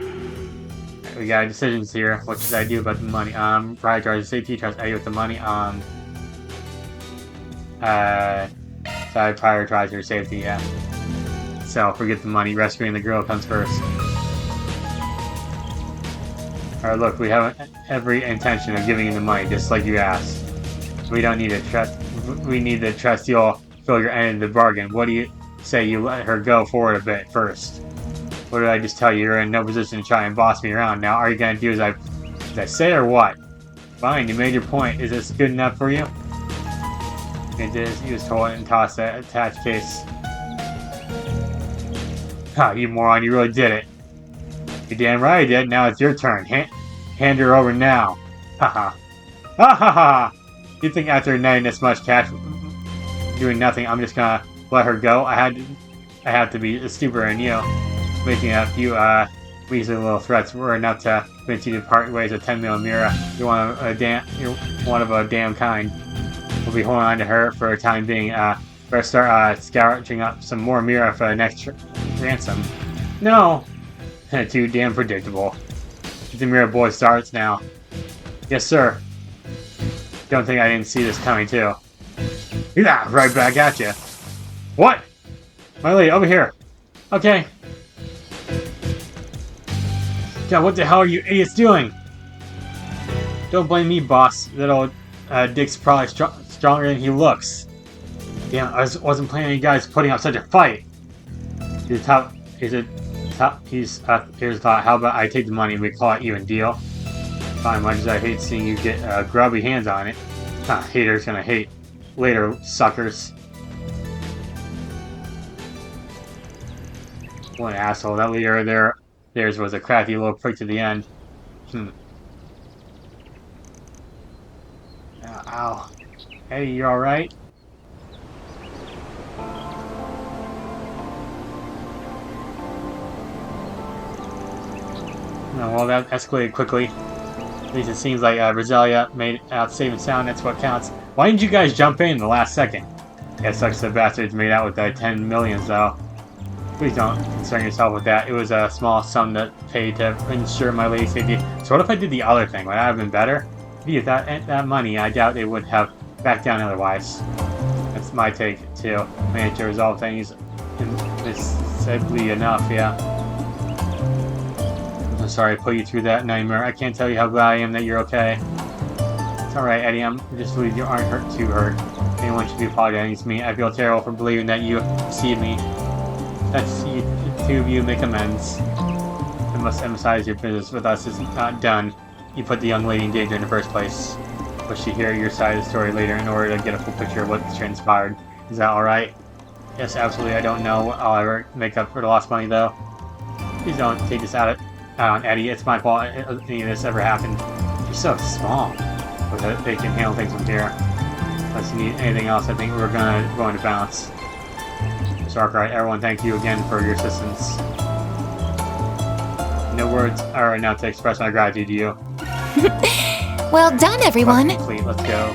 We got decisions here. What should I do about the money? Prioritize safety, trust Eddie with the money. So I prioritize your safety, yeah. So forget the money. Rescuing the girl comes first. Alright, look, we have every intention of giving you the money, just like you asked. We don't need to trust. We need to trust you'll fill your end of the bargain. What do you say you let her go forward a bit first? What did I just tell you? You're in no position to try and boss me around. Now, are you gonna do as I say or what? Fine, you made your point. Is this good enough for you? It is. He was told and tossed the attached case. Ha, you moron! You really did it. You're damn right I did. Now it's your turn. Hand her over now. Haha. Ha ha ha! You think after netting this much cash, doing nothing, I'm just gonna let her go? I have to be stupider than you. Making a few weaselly little threats were enough to convince you to part ways with 10 million Mira. You're one of a damn kind. We'll be holding on to her for the time being. Better start scouring up some more Mira for the next ransom. No! Too damn predictable. The Mira boy starts now. Yes, sir. Don't think I didn't see this coming, too. Yeah, right back at you. What? My lady, over here. Okay. God, what the hell are you idiots doing? Don't blame me, boss. That old Dick's probably stronger than he looks. Damn, I wasn't planning on you guys putting up such a fight. Here's a thought. How about I take the money and we call it even deal? Fine, much as I hate seeing you get grubby hands on it. Haters gonna hate later, suckers. What an asshole. That leader theirs was a crafty little prick to the end. Ow. Hey, you alright? No, well, that escalated quickly. At least it seems like Rosalia made out safe and sound. That's what counts. Why didn't you guys jump in the last second? Yeah, it sucks the bastards made out with 10 million, though. Please don't concern yourself with that. It was a small sum that paid to ensure my lady's safety. So what if I did the other thing? Would that have been better? If you had that money, I doubt they would have backed down otherwise. That's my take, too. Managed to resolve things decisively enough, yeah. I'm sorry I put you through that nightmare. I can't tell you how glad I am that you're okay. It's alright, Eddie. I'm just relieved you aren't too hurt. Anyone should be apologizing to me. I feel terrible for believing that you deceived me. That's you, the two of you make amends. I must emphasize your business with us is not done. You put the young lady in danger in the first place. But she hear your side of the story later in order to get a full picture of what transpired. Is that alright? Yes, absolutely. I don't know what I'll ever make up for the lost money, though. Please don't take this out on Eddie. It's my fault any of this ever happened. You're so small. But they can handle things from here. Unless you need anything else, I think we're going to bounce. Mr. Arkwright, everyone, thank you again for your assistance. No words are enough to express my gratitude to you. Well done, everyone. Complete. Let's go.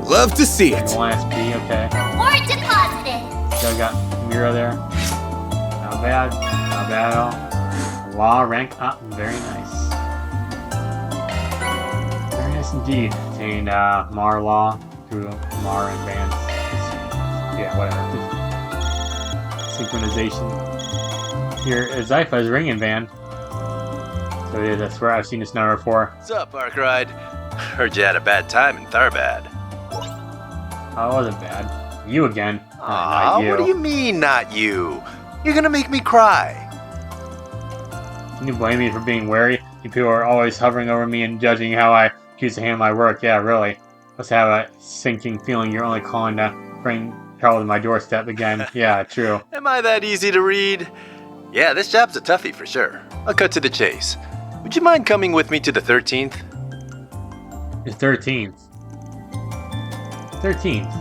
Love to see it. 1 SP, okay. More deposited. So I got Mira there. Not bad. Not bad at all. Law rank up. Very nice. Very nice indeed. Obtained Mar Law through Mar Advanced. Yeah, whatever. Synchronization. Here is Zypha's ringing band. So it is. I swear I've seen this number before. What's up, Arkwright? Heard you had a bad time in Tharbad. Oh, it wasn't bad. You again. Aw, Not you. what do you mean, not you? You're gonna make me cry. Can you blame me for being wary? You people are always hovering over me and judging how I choose to handle my work. Yeah, really. Must have a sinking feeling you're only calling to bring trouble to my doorstep again. Yeah, true. Am I that easy to read? Yeah, this job's a toughie for sure. I'll cut to the chase. Would you mind coming with me to the 13th? The 13th. 13th.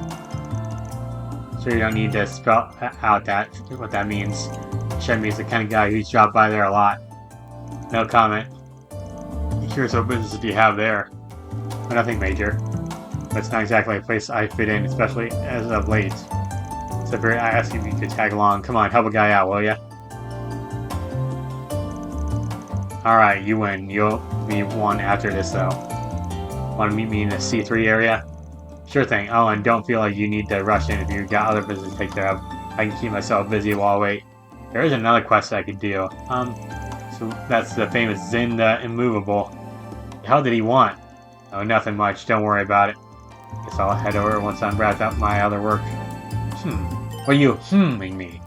Sure you don't need to spell out what that means. Shemmy is the kind of guy who's dropped by there a lot. No comment. Curious what business do you have there? Nothing major. That's not exactly a place I fit in, especially as of late. So I asked you if you could tag along. Come on, help a guy out, will ya? Alright, you win. You'll be one after this, though. Want to meet me in the C3 area? Sure thing. Oh, and don't feel like you need to rush in if you got other business to take care of. I can keep myself busy while I wait. There is another quest I could do. So that's the famous Zin the Immovable. The hell did he want? Oh, nothing much. Don't worry about it. Guess I'll head over once I'm wrapped up my other work. What are you hmming me?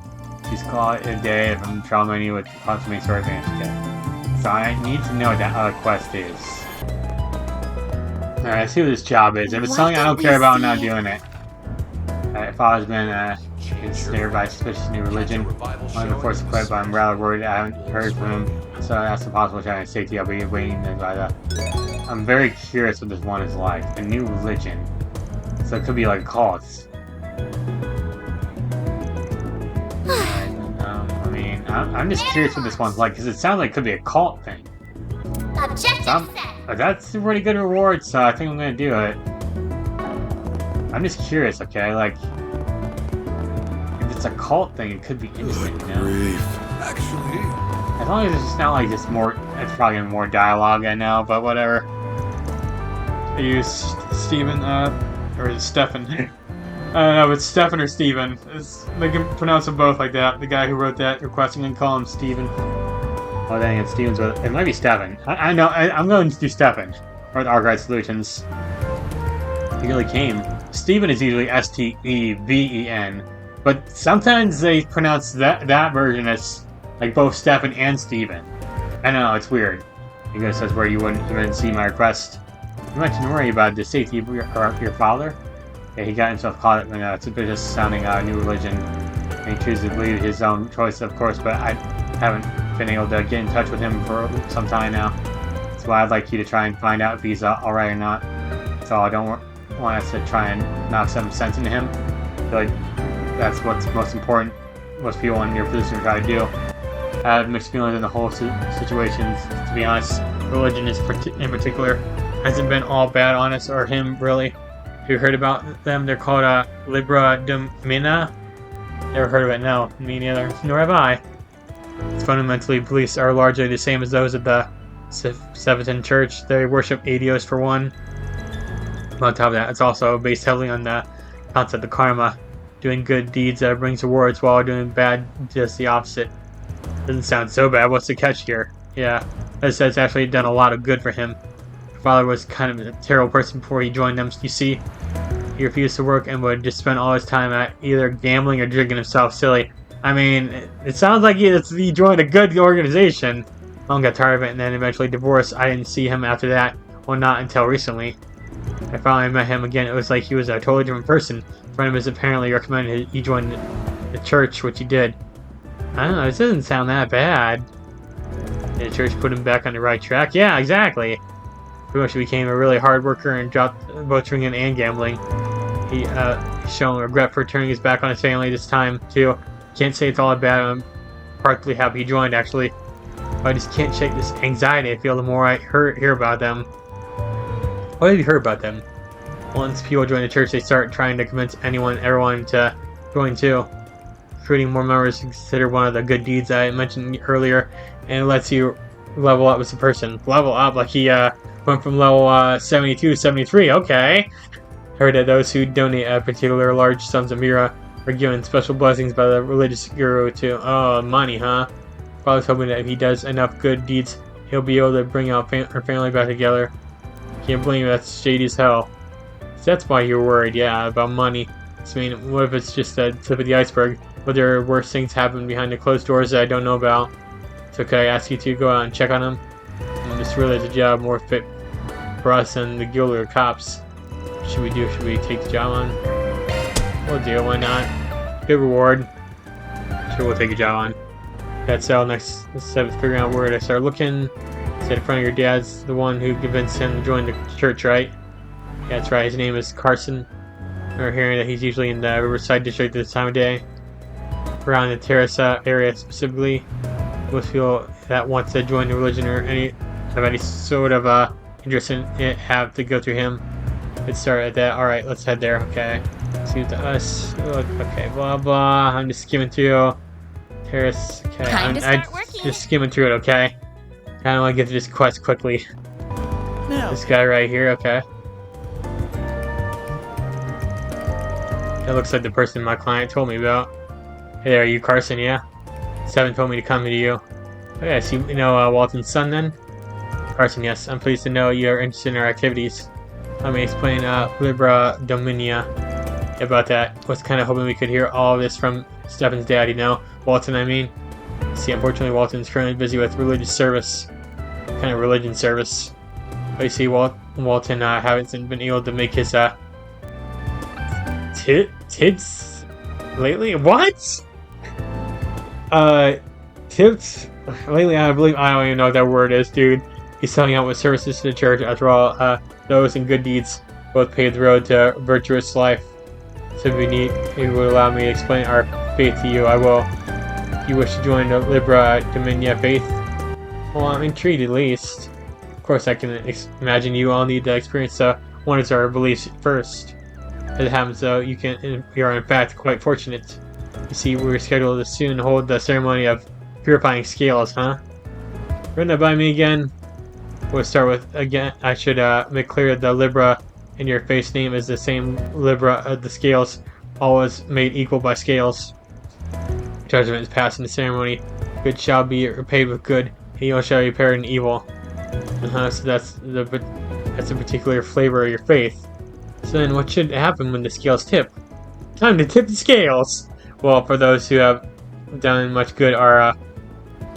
Just call it a day if I'm troubling you with consummating sort of advantage. So I need to know what that other quest is. Alright, let's see what this job is. If it's something I don't care about, I'm not doing it. If I was been ensnared by suspicious new religion, I'm of course quit, but I'm rather worried I haven't heard from him. So that's impossible to try and safety. I'll be waiting by the... I'm very curious what this one is like. A new religion. So it could be like cults. I mean, I'm just curious what this one's like, because it sounds like it could be a cult thing. Objective set. That's a pretty good reward, so I think I'm gonna do it. I'm just curious, okay? Like, if it's a cult thing, it could be interesting, you know? Actually, As long as it's just not like just more, it's probably gonna be more dialogue, I know, but whatever. I use Steven, or is it Stefan? I don't know if it's Stefan or Steven. They can pronounce them both like that. The guy who wrote that requesting and call him Steven. Oh, dang, it's Steven's. It might be Stefan. I know. I'm going to do Stefan. Or the Argyle Solutions. He really came. Steven is usually S-T-E-V-E-N. But sometimes they pronounce that version as like both Stefan and Steven. I know, it's weird. He goes, says where you wouldn't even see my request. You mentioned worry about the safety of your father? Yeah, he got himself caught up in a suspicious sounding new religion. And he chooses to believe his own choice, of course, but I haven't been able to get in touch with him for some time now. That's why I'd like you to try and find out if he's alright or not. So I don't want us to try and knock some sense into him. I feel like that's what's most important. Most people in your position try to do. I have mixed feelings in the whole situation, to be honest. Religion is in particular hasn't been all bad on us or him, really. Have you heard about them? They're called Libra Domina. Never heard of it, no. Me neither. Nor have I. It's fundamentally, beliefs are largely the same as those of the Seventh Church. They worship Adios for one. On top of that, it's also based heavily on the concept of karma. Doing good deeds brings rewards, while doing bad does the opposite. Doesn't sound so bad. What's the catch here? Yeah, as it's actually done a lot of good for him. Her father was kind of a terrible person before he joined them. You see, he refused to work and would just spend all his time at either gambling or drinking himself silly. I mean, it sounds like he joined a good organization. Mom got tired of it and then eventually divorced. I didn't see him after that. Well, not until recently. I finally met him again. It was like he was a totally different person. A friend of his apparently recommended he join the church, which he did. I don't know, this doesn't sound that bad. The church put him back on the right track. Yeah, exactly. Pretty much became a really hard worker and dropped both drinking and gambling. He shown regret for turning his back on his family this time, too. Can't say it's all bad. I'm partly happy he joined, actually. I just can't shake this anxiety I feel the more I hear about them. What have you heard about them? Once people join the church, they start trying to convince everyone to join too. Recruiting more members is considered one of the good deeds I mentioned earlier, and it lets you level up as a person. Level up, like he went from level 72 to 73. Okay. Heard that those who donate particular large sums of Mira are given special blessings by the religious guru too. Oh, money, huh? I was hoping that if he does enough good deeds, he'll be able to bring our family back together. Can't blame you, that's shady as hell. So that's why you're worried, yeah, about money. So, I mean, what if it's just a tip of the iceberg? What there are worse things happen behind the closed doors that I don't know about? So could I ask you to go out and check on them? This really is a job more fit for us than the guild or cops. What should we do? Should we take the job on? We'll do it, why not? Good reward. Sure, we'll take a job on. That cell next step is figuring out where to start looking. Sit in front of your dad's the one who convinced him to join the church, right? Yeah, that's right. His name is Carson. We're hearing that he's usually in the Riverside district this time of day. Around the Terrace area specifically. Most people that want to join the religion or have any sort of interest in it have to go through him. Let's start at that. Alright, let's head there. Okay. Seems to us. Okay, blah blah. I'm just skimming through. Terrace. Okay. Time to I'm start working. just skimming through it, okay? I don't want to get to this quest quickly. This guy right here, okay. That looks like the person my client told me about. Hey there, are you Carson, yeah? Seven told me to come to you. Oh yeah, so you know Walton's son then? Carson, yes. I'm pleased to know you are interested in our activities. Let me explain Libra Dominia about that. Was kind of hoping we could hear all of this from Stefan's dad, you know? Walton, I mean. See, unfortunately, Walton's currently busy with religious service. Kind of religion service. But you see, Walton hasn't been able to make his tits lately? What? Tips lately? I don't even know what that word is, dude. He's selling out with services to the church. After all, those and good deeds both paved the road to a virtuous life. So if you would allow me to explain our faith to you, I will. If you wish to join the Libra Dominia faith, well, I'm intrigued at least. Of course, I can imagine you all need to experience one of our beliefs first. As it happens, though, you are in fact quite fortunate. You see, we're scheduled to soon hold the ceremony of purifying scales, huh? Run that by me again. We'll start with, again, I should make clear the Libra in your face name is the same Libra of the scales, always made equal by scales. Judgment is passed in the ceremony. Good shall be repaid with good, and evil shall be repaired in evil. So that's a particular flavor of your faith. So then what should happen when the scales tip? Time to tip the scales! Well, for those who have done much good, our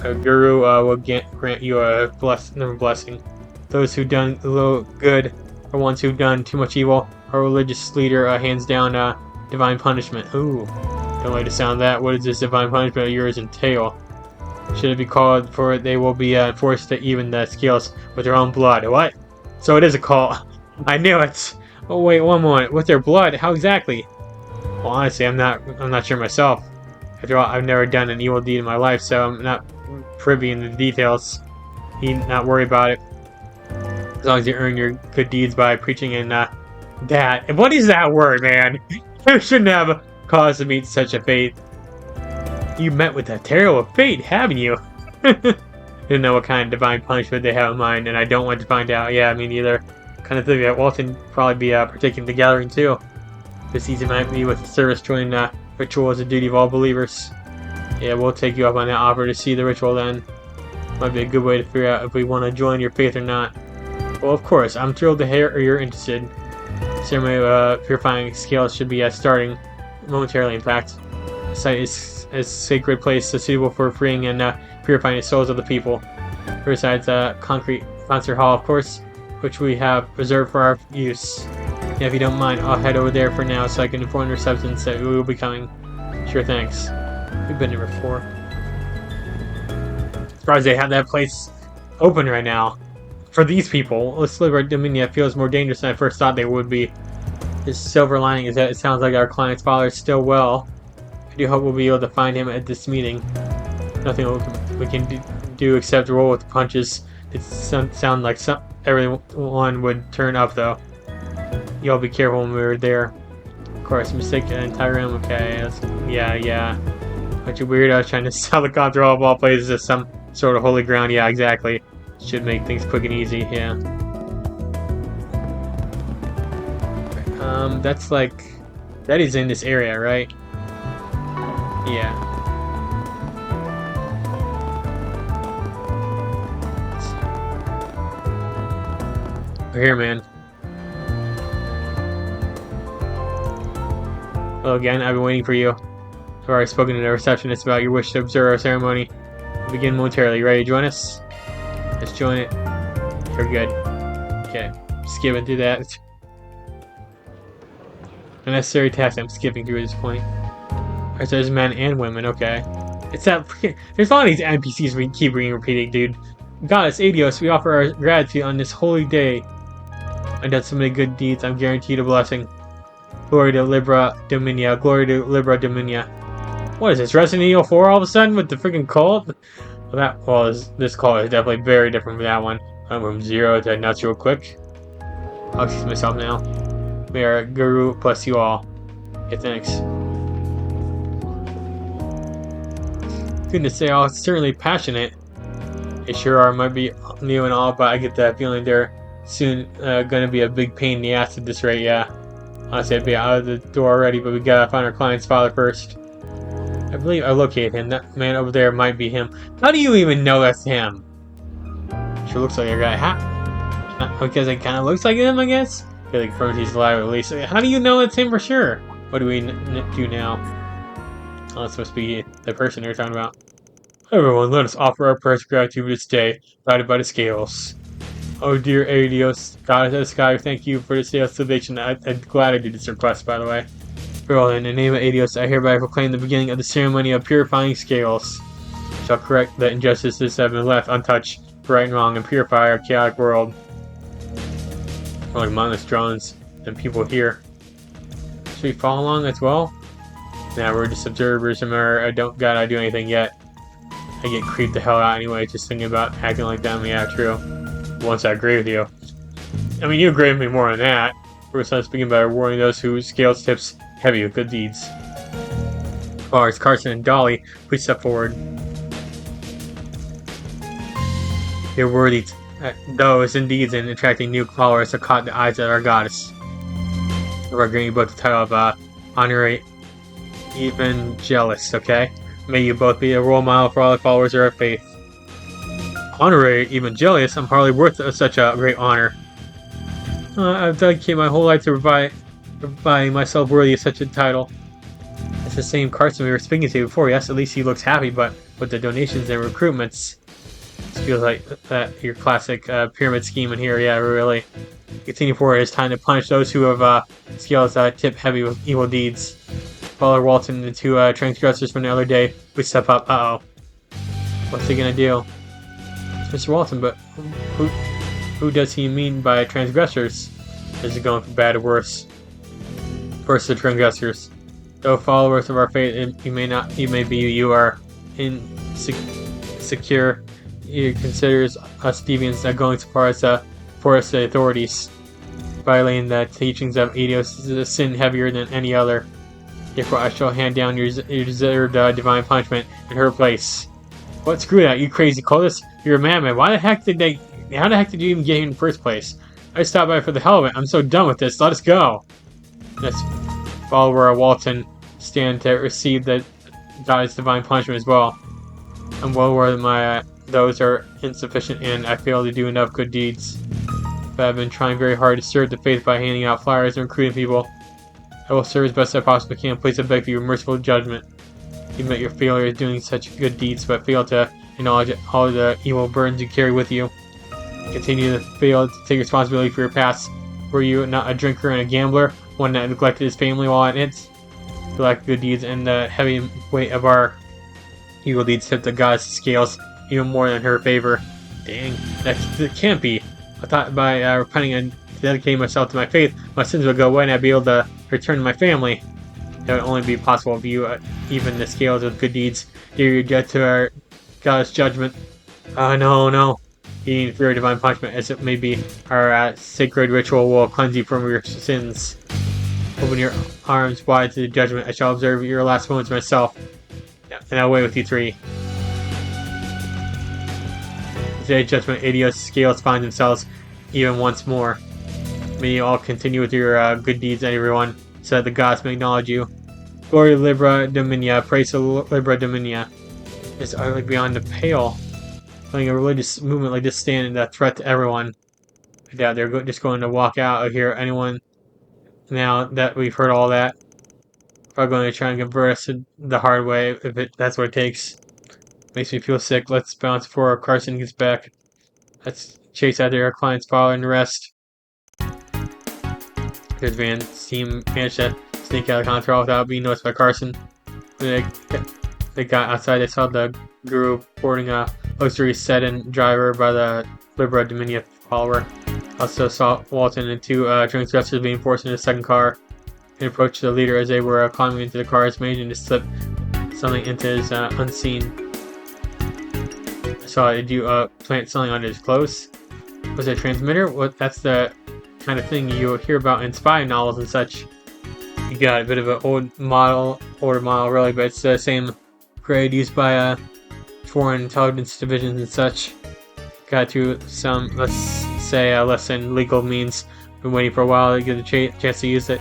guru will grant you a blessing. Those who've done a little good are ones who've done too much evil. Our religious leader hands down divine punishment. Ooh, don't like the sound of that. What does this divine punishment of yours entail? Should it be called for it, they will be forced to even the scales with their own blood. What? So it is a call. I knew it. Oh wait, one moment. With their blood? How exactly? Well, honestly, I'm not sure myself. After all, I've never done an evil deed in my life, so I'm not privy in the details. Need not worry about it. As long as you earn your good deeds by preaching and that. And what is that word, man? You shouldn't have cause to meet such a fate. You met with a terrible fate, haven't you? Didn't know what kind of divine punishment they have in mind, and I don't want to find out. Yeah, me neither. Kind of think that Walton probably be partaking in the gathering too. This season might be with the service joining ritual as a duty of all believers. Yeah, we'll take you up on that offer to see the ritual then. Might be a good way to figure out if we want to join your faith or not. Well, of course, I'm thrilled to hear you're interested. Ceremony of purifying scales should be starting momentarily, in fact. The site is a sacred place, so suitable for freeing and purifying the souls of the people. Besides concrete concert hall, of course, which we have reserved for our use. Yeah, if you don't mind, I'll head over there for now so I can inform the receptions that we will be coming. Sure, thanks. We've been there before. Surprised they have that place open right now. For these people, this Libra Dominia feels more dangerous than I first thought they would be. The silver lining is that it sounds like our client's father is still well. I do hope we'll be able to find him at this meeting. Nothing we can do except roll with the punches. It sounds like everyone would turn up, though. Y'all be careful when we were there. Of course, mistake the entire room. Okay, yeah. Bunch of weirdos trying to sell the concert hall of all places as some sort of holy ground. Yeah, exactly. Should make things quick and easy. Yeah. That's like that is in this area, right? Yeah. We're here, man. Well, again, I've been waiting for you. I've already spoken to the receptionist about your wish to observe our ceremony. We'll begin momentarily. Ready to join us? Let's join it. You're good. Okay. Skipping through that. Unnecessary task I'm skipping through at this point. Alright, so there's men and women. Okay. It's that freaking... There's a lot of these NPCs we keep repeating, dude. Goddess Adios, we offer our gratitude on this holy day. I've done so many good deeds, I'm guaranteed a blessing. Glory to Libra Dominia. Glory to Libra Dominia. What is this, Resident Evil 4 all of a sudden with the freaking cult? This color is definitely very different from that one. I'm from 0 to nuts real quick. I'll excuse myself now. We are Guru plus you all. Okay, thanks. Goodness, they are certainly passionate. They sure are, might be new and all, but I get that feeling they're soon gonna be a big pain in the ass at this rate, yeah. Honestly, I'd be out of the door already, but we gotta find our client's father first. I believe I located him. That man over there might be him. How do you even know that's him? Sure looks like a guy. Because it kind of looks like him, I guess? I feel like confirms he's alive at least. How do you know it's him for sure? What do we do now? Oh, it's supposed to be the person you're talking about. Everyone, let us offer our prayers of gratitude for this day, guided by the scales. Oh dear Adios, God of the sky, thank you for this day of salvation. I'm glad I did this request, by the way. Well, in the name of Adios, I hereby proclaim the beginning of the ceremony of purifying scales. Shall correct the injustices that have been left untouched, for right and wrong, and purify our chaotic world. More like mindless drones than people here. Should we follow along as well? Nah, we're just observers. Remember, I don't gotta do anything yet. I get creeped the hell out anyway, just thinking about acting like them. Yeah, true. Once I agree with you. I mean, you agree with me more than that. First, let's begin by rewarding those whose scales tips heavy with good deeds. As Carson and Dolly, please step forward. You're worthy those in deeds and attracting new followers to caught the eyes of our goddess. We're giving you both the title of Honorary Evangelist, okay? May you both be a role model for all the followers of our faith. Honorary Evangelist? I'm hardly worth such a great honor. I've dedicated my whole life to providing myself worthy of such a title. It's the same Carson we were speaking to before. Yes, at least he looks happy, but with the donations and recruitments, it feels like that your classic pyramid scheme in here. Yeah, really. Continue forward. It's time to punish those who have scales tip heavy with evil deeds. Follow Walton and the two transgressors from the other day. We step up. Uh-oh. What's he gonna do? It's Mr. Walton, but who does he mean by transgressors? Is it going from bad to worse? First, the transgressors. Though followers of our faith, you are insecure. He considers us deviants not going so far as to force the authorities. Violating the teachings of Eidos is a sin heavier than any other. Therefore, I shall hand down your deserved divine punishment in her place. What? Screw that, you crazy cultist! You're a madman. How the heck did you even get here in the first place? I stopped by for the hell of it. I'm so done with this. Let us go. Let's follower Walton stand to receive the God's divine punishment as well. I'm well aware that my those are insufficient and I fail to do enough good deeds. But I've been trying very hard to serve the faith by handing out flyers and recruiting people. I will serve as best I possibly can. Please I beg for your merciful judgment. You admit your failure in doing such good deeds, but fail to acknowledge all the evil burdens you carry with you. Continue to fail to take responsibility for your past. Were you not a drinker and a gambler, one that neglected his family while at it? The lack of good deeds and the heavy weight of our evil deeds tipped the goddess' scales even more than her favor. Dang, that can't be. I thought by repenting and dedicating myself to my faith, my sins would go away and I'd be able to return to my family. That would only be possible if you even the scales of good deeds. Here you get to our goddess' judgment. No. Eating for your divine punishment, as it may be, our sacred ritual will cleanse you from your sins. Open your arms wide to the judgment. I shall observe your last moments myself. And I'll wait with you three. Today's judgment, Adios scales find themselves even once more. May you all continue with your good deeds, everyone, so that the gods may acknowledge you. Glory Libra Dominia, praise the Libra Dominia. It's utterly beyond the pale. Letting a religious movement like this stand in a threat to everyone. I doubt they're just going to walk out of here. Anyone, now that we've heard all that, are going to try and convert us to the hard way, if that's what it takes. Makes me feel sick. Let's bounce before Carson gets back. Let's chase after our client's father and the rest. There's Van's team managed to sneak out of control without being noticed by Carson. When they got outside, they saw the guru boarding a luxury sedan driver by the Libra Dominia follower. Also saw Walton and two transgressors being forced into the second car. He approached the leader as they were climbing into the car, managing to slip something into his unseen. So did you plant something on his clothes? Was it a transmitter? What? That's the kind of thing you hear about in spy novels and such. You got a bit of an older model really, but it's the same grade used by foreign intelligence divisions and such. Got to some, let's say, less than legal means. Been waiting for a while to get a chance to use it.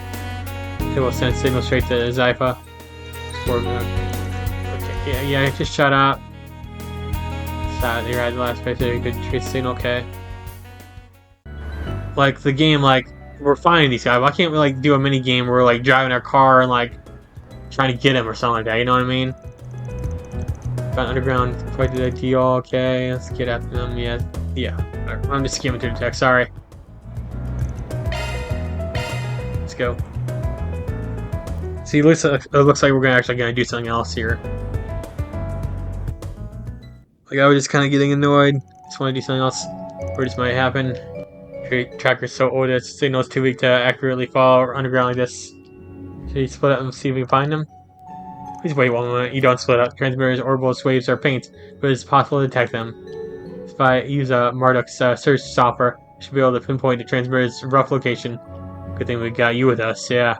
It will send signal straight to Zypha. Okay, yeah, I just shut up. You're at the last place there, you could trace the signal, okay. Like, the game, like, we're finding these guys. Why can't we, like, do a mini game where we're, like, driving our car and, like, trying to get him or something like that, you know what I mean? Got underground, collected ID, okay, let's get after them, yeah. I'm just skimming through the text, sorry. Let's go. See, it looks like we're actually gonna do something else here. Like, I was just kind of getting annoyed. Just want to do something else. Or this might happen. Tracker's so old that its signal is too weak to accurately follow underground like this. Should we split up and see if we can find them? Please wait one moment. You don't split up. Transmitters, orbals, waves, or paints, but it's possible to detect them. If I use Marduk's search software, I should be able to pinpoint the transmitter's rough location. Good thing we got you with us, yeah.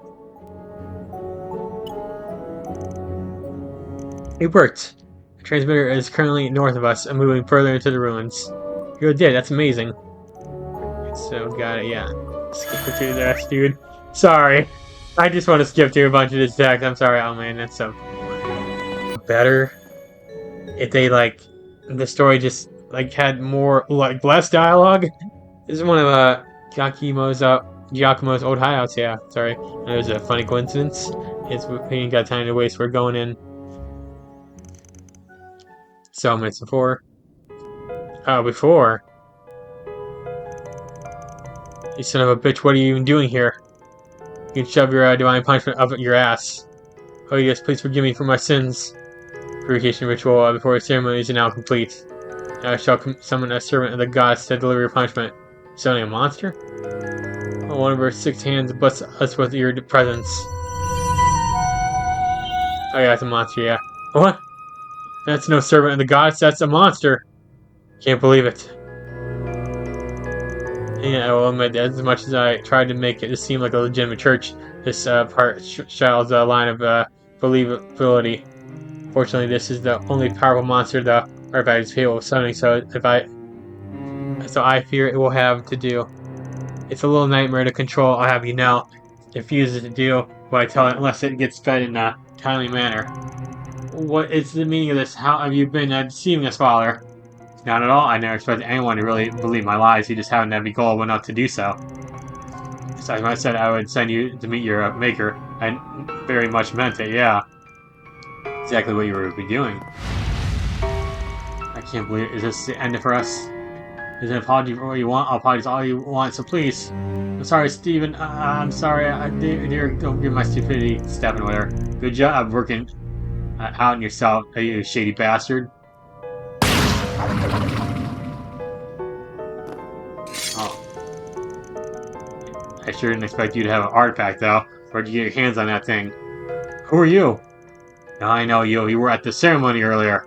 It worked. The transmitter is currently north of us and moving further into the ruins. You did, that's amazing. So, got it, yeah. Skip through the rest, dude. Sorry. I just want to skip through a bunch of this text. I'm sorry, oh man, that's so... better if they, like, the story just, like, had more, like, less dialogue. This is one of, Giacomo's old hideouts, yeah, sorry. And it was a funny coincidence. We ain't got time to waste, we're going in. So minutes before. Before? You son of a bitch, what are you even doing here? You can shove your divine punishment up your ass. Oh yes, please forgive me for my sins. Purification ritual before the ceremony is now complete. Now I shall summon a servant of the gods to deliver your punishment. Summoning a monster? Oh, one of her 6 hands bless us with your presence. Oh yeah, it's a monster, yeah. What? That's no servant of the gods, that's a monster! Can't believe it. Yeah, I will admit that as much as I tried to make it seem like a legitimate church, this part straddles a line of believability. Fortunately, this is the only powerful monster the artifact is capable of summoning, so I fear it will have to do. It's a little nightmare to control, I'll have you know. It refuses to do what I tell it unless it gets fed in a timely manner. What is the meaning of this? How have you been deceiving us, Father? Not at all. I never expected anyone to really believe my lies. You just happened to be gullible enough to do so. Besides, when I said I would send you to meet your maker, I very much meant it, yeah. Exactly what you were doing. I can't believe it. Is this the end for us? Is it an apology for what you want? I'll apologize all you want, so please. I'm sorry, Steven. I'm sorry. Dear, don't give my stupidity step and whatever. Good job working out on yourself, you shady bastard. Oh. I sure didn't expect you to have an artifact, though. Where'd you get your hands on that thing? Who are you? Now I know you. You were at the ceremony earlier.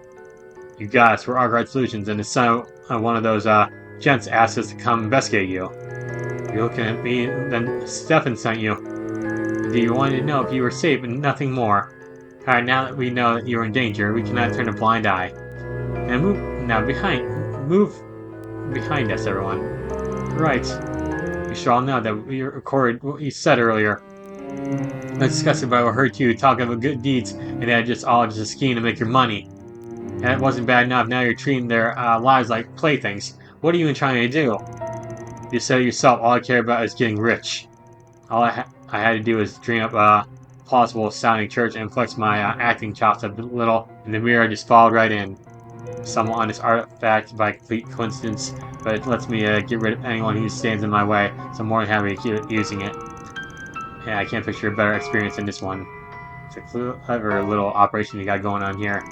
You got us. We're Argard Solutions, and the son of one of those gents asked us to come investigate you. You're looking at me, then Stefan sent you. Do you want to know if you were safe and nothing more? Alright, now that we know that you're in danger, we cannot turn a blind eye. And move behind us, everyone. Right. You should all know that we recorded what you said earlier. Let's discuss about what hurt you, talking about good deeds, and that just a scheme to make your money. And it wasn't bad enough, now you're treating their lives like playthings. What are you even trying to do? You said it yourself, all I care about is getting rich. All I had to do was dream up a plausible sounding church and flex my acting chops a little, and the mirror just followed right in. Somewhat on this artifact by complete coincidence, but it lets me get rid of anyone who stands in my way, so I'm more than happy to keep using it. Yeah, I can't picture a better experience than this one. It's a clever little operation you got going on here.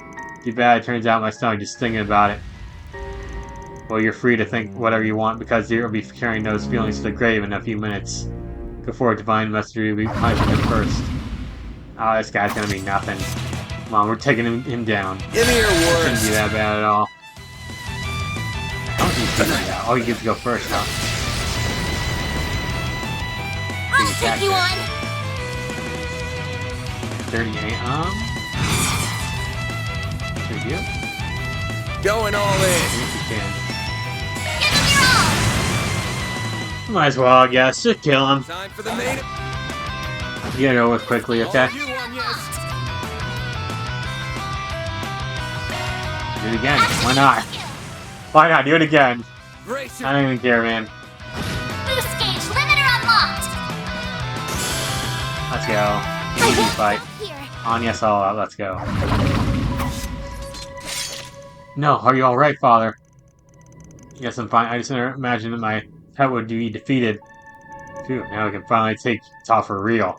Too bad it turns out my stomach just thinking about it. Well, you're free to think whatever you want, because you'll be carrying those feelings to the grave in a few minutes. Before a divine messenger, you'll be punishing him first. Oh, this guy's gonna be nothing. Come on, we're taking him down. Give me your words. Shouldn't be that bad at all. Oh, you get to go first, huh? I'll take you on. 38, Should you? Going all in. I guess you can. Give him your all. Might as well, I guess. Just kill him. Time for the main. Get it over with quickly, okay? You on, yes. Do it again. Why not? Why not? Do it again. Brace I don't even care, man. Boost gauge limiter unlocked. Let's go. Easy fight. Here. On yes, all out. Let's go. No, are you alright, Father? Yes, I'm fine. I just imagined that my pet would be defeated. Phew, now we can finally take it off for real.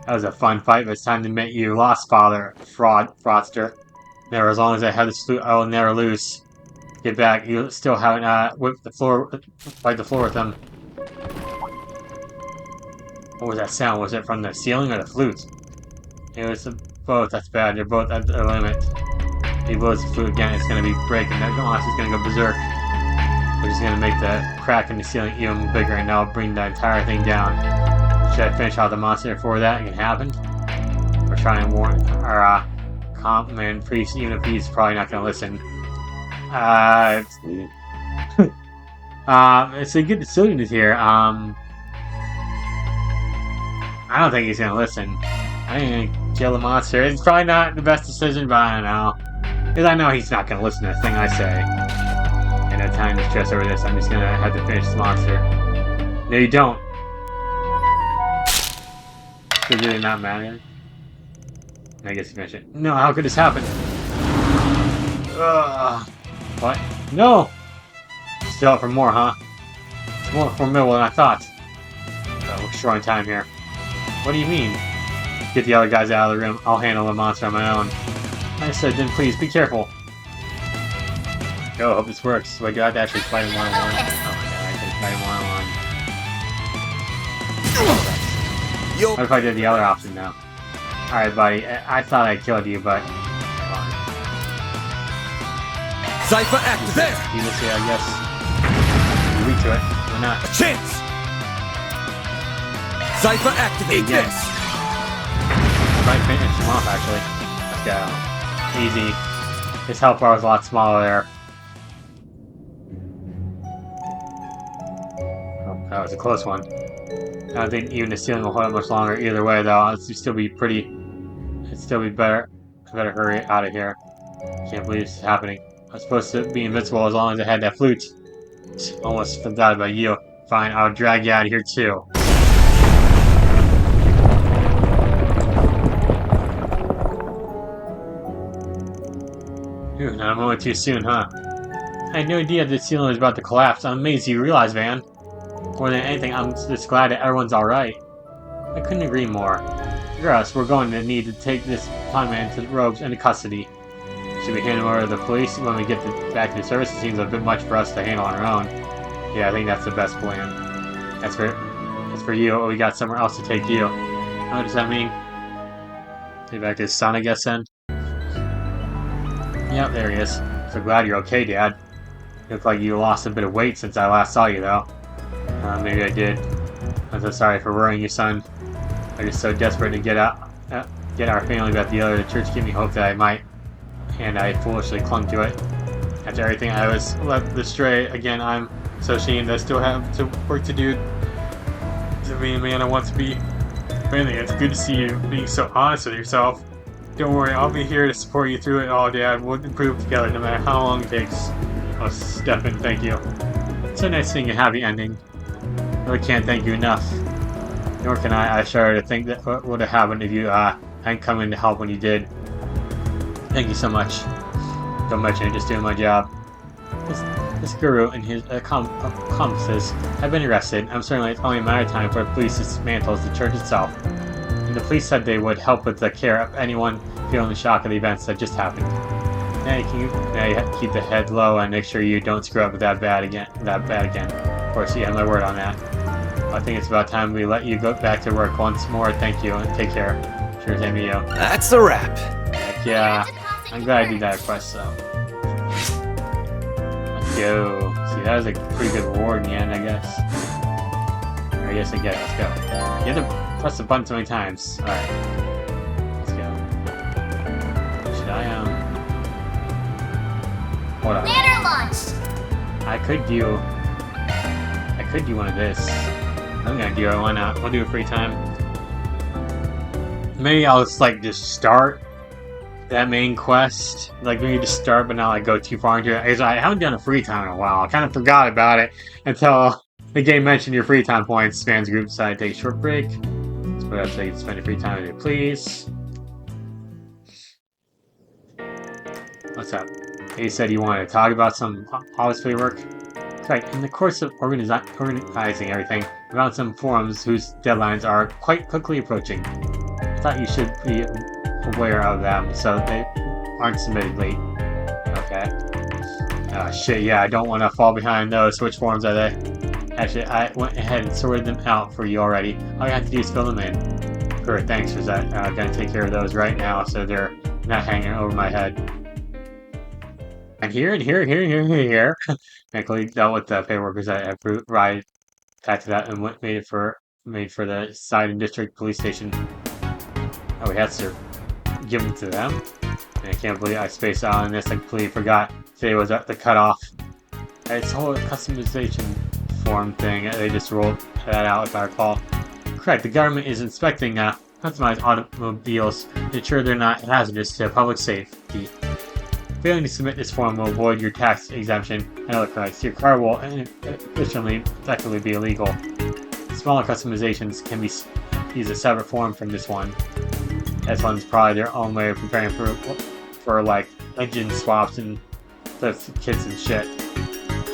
That was a fun fight, but it's time to admit you lost, Father. Fraudster. Never, as long as I have this flute, I will never lose. Get back. You still haven't whipped the floor, wiped the floor with them. What was that sound? Was it from the ceiling or the flute? It was both. That's bad. They're both at the limit. If he blows the flute again, it's going to be breaking. That monster's going to go berserk. Which is going to make the crack in the ceiling even bigger, and that'll bring the entire thing down. Should I finish out the monster before that can happen? Or try and warn our man priest, even if he's probably not going to listen. It's a good decision here. I don't think he's gonna listen. I ain't gonna kill the monster. It's probably not the best decision, but I don't know. Because I know he's not gonna listen to a thing I say. And no time to stress over this. I'm just gonna have to finish the monster. No, you don't. Does it not matter? I guess you finish it. No, how could this happen? Ugh. What? No! Still up for more, huh? It's more formidable than I thought. We're short on time here. What do you mean? Get the other guys out of the room. I'll handle the monster on my own. I said, then please, be careful. Yo, hope this works. So I do have to actually fight him one-on-one. Oh my god, I can fight him one-on-one. What if I did the other option now? Alright, buddy. I thought I killed you, but... Cypher act there! You just say, I guess. You're weak to it. Why not? A chance! Cypher activate Yes. this! Might finish him off, actually. Let's go. Easy. His health bar was a lot smaller there. Oh, that was a close one. I don't think even the ceiling will hold up much longer either way, though. It'd still be pretty... It'd still be better. I better hurry out of here. Can't believe this is happening. I was supposed to be invincible as long as I had that flute. Almost forgot about you. Fine, I'll drag you out of here too. Phew, not a moment too soon, huh? I had no idea the ceiling was about to collapse. I'm amazed you realized, Van. More than anything, I'm just glad that everyone's alright. I couldn't agree more. Girls, we're going to need to take this con man to the robes into custody. Should we hand him over to the police when we get back to the service? It seems a bit much for us to handle on our own. Yeah, I think that's the best plan. As for you, we got somewhere else to take you. What does that mean? Take back to his son, I guess, then? Yep, there he is. So glad you're okay, Dad. You look like you lost a bit of weight since I last saw you, though. Maybe I did. I'm so sorry for worrying you, son. I'm just so desperate to get our family back together. The church gave me hope that I might, and I foolishly clung to it. After everything I was left astray again, I'm so ashamed I still have to work to do to be the man I want to be. Finally, it's good to see you being so honest with yourself. Don't worry, I'll be here to support you through it all, Dad. We'll improve together no matter how long it takes. Oh, Stefan, thank you. It's so nice seeing a happy ending. I really can't thank you enough. Nor can I shudder to think that what would have happened if you hadn't come in to help when you did. Thank you so much. Don't mention it, just doing my job. This guru and his accomplices have been arrested. I'm certain it's only a matter of time for the police dismantles the church itself. And the police said they would help with the care of anyone feeling the shock of the events that just happened. Now you keep the head low and make sure you don't screw up that bad again. Of course, you have my word on that. I think it's about time we let you go back to work once more. Thank you and take care. Sure, same to you. That's a wrap. Heck yeah. I'm glad I did that quest, so. Let's go. See that was a pretty good reward in the end, I guess. Or yes, I get it. Let's go. You have to press the button so many times. Alright. Let's go. Should I, hold on. Ladder launched. I could do one of this. I'm gonna do it. Why not? We'll do it free time. Maybe I'll just like start that main quest. Like maybe just start, but not like go too far into it. Because I haven't done a free time in a while. I kind of forgot about it until the game mentioned your free time points. Spans group side, take a short break. Let's put up so you can spend your free time with it, please. What's up? You said you wanted to talk about some office paperwork. Right, in the course of organizing everything, we found some forums whose deadlines are quite quickly approaching. I thought you should be aware of them so they aren't submitted late. Okay. Oh shit, yeah, I don't want to fall behind those. Which forums are they? Actually, I went ahead and sorted them out for you already. All you have to do is fill them in. Sure, thanks for that. I'm gonna take care of those right now so they're not hanging over my head. And here. Thankfully dealt with the paperworkers that have packed it up and made for the side and district police station. Oh, we had to give them to them? And I can't believe I spaced out on this. I completely forgot today was at the cutoff. It's a whole customization form thing. They just rolled that out, if I recall. Correct. The government is inspecting customized automobiles to ensure they're not hazardous to public safety. Failing to submit this form will avoid your tax exemption and other credits. Your car will effectively be illegal. Smaller customizations can be use a separate form from this one. This one's probably their own way of preparing for like engine swaps and the kits and shit.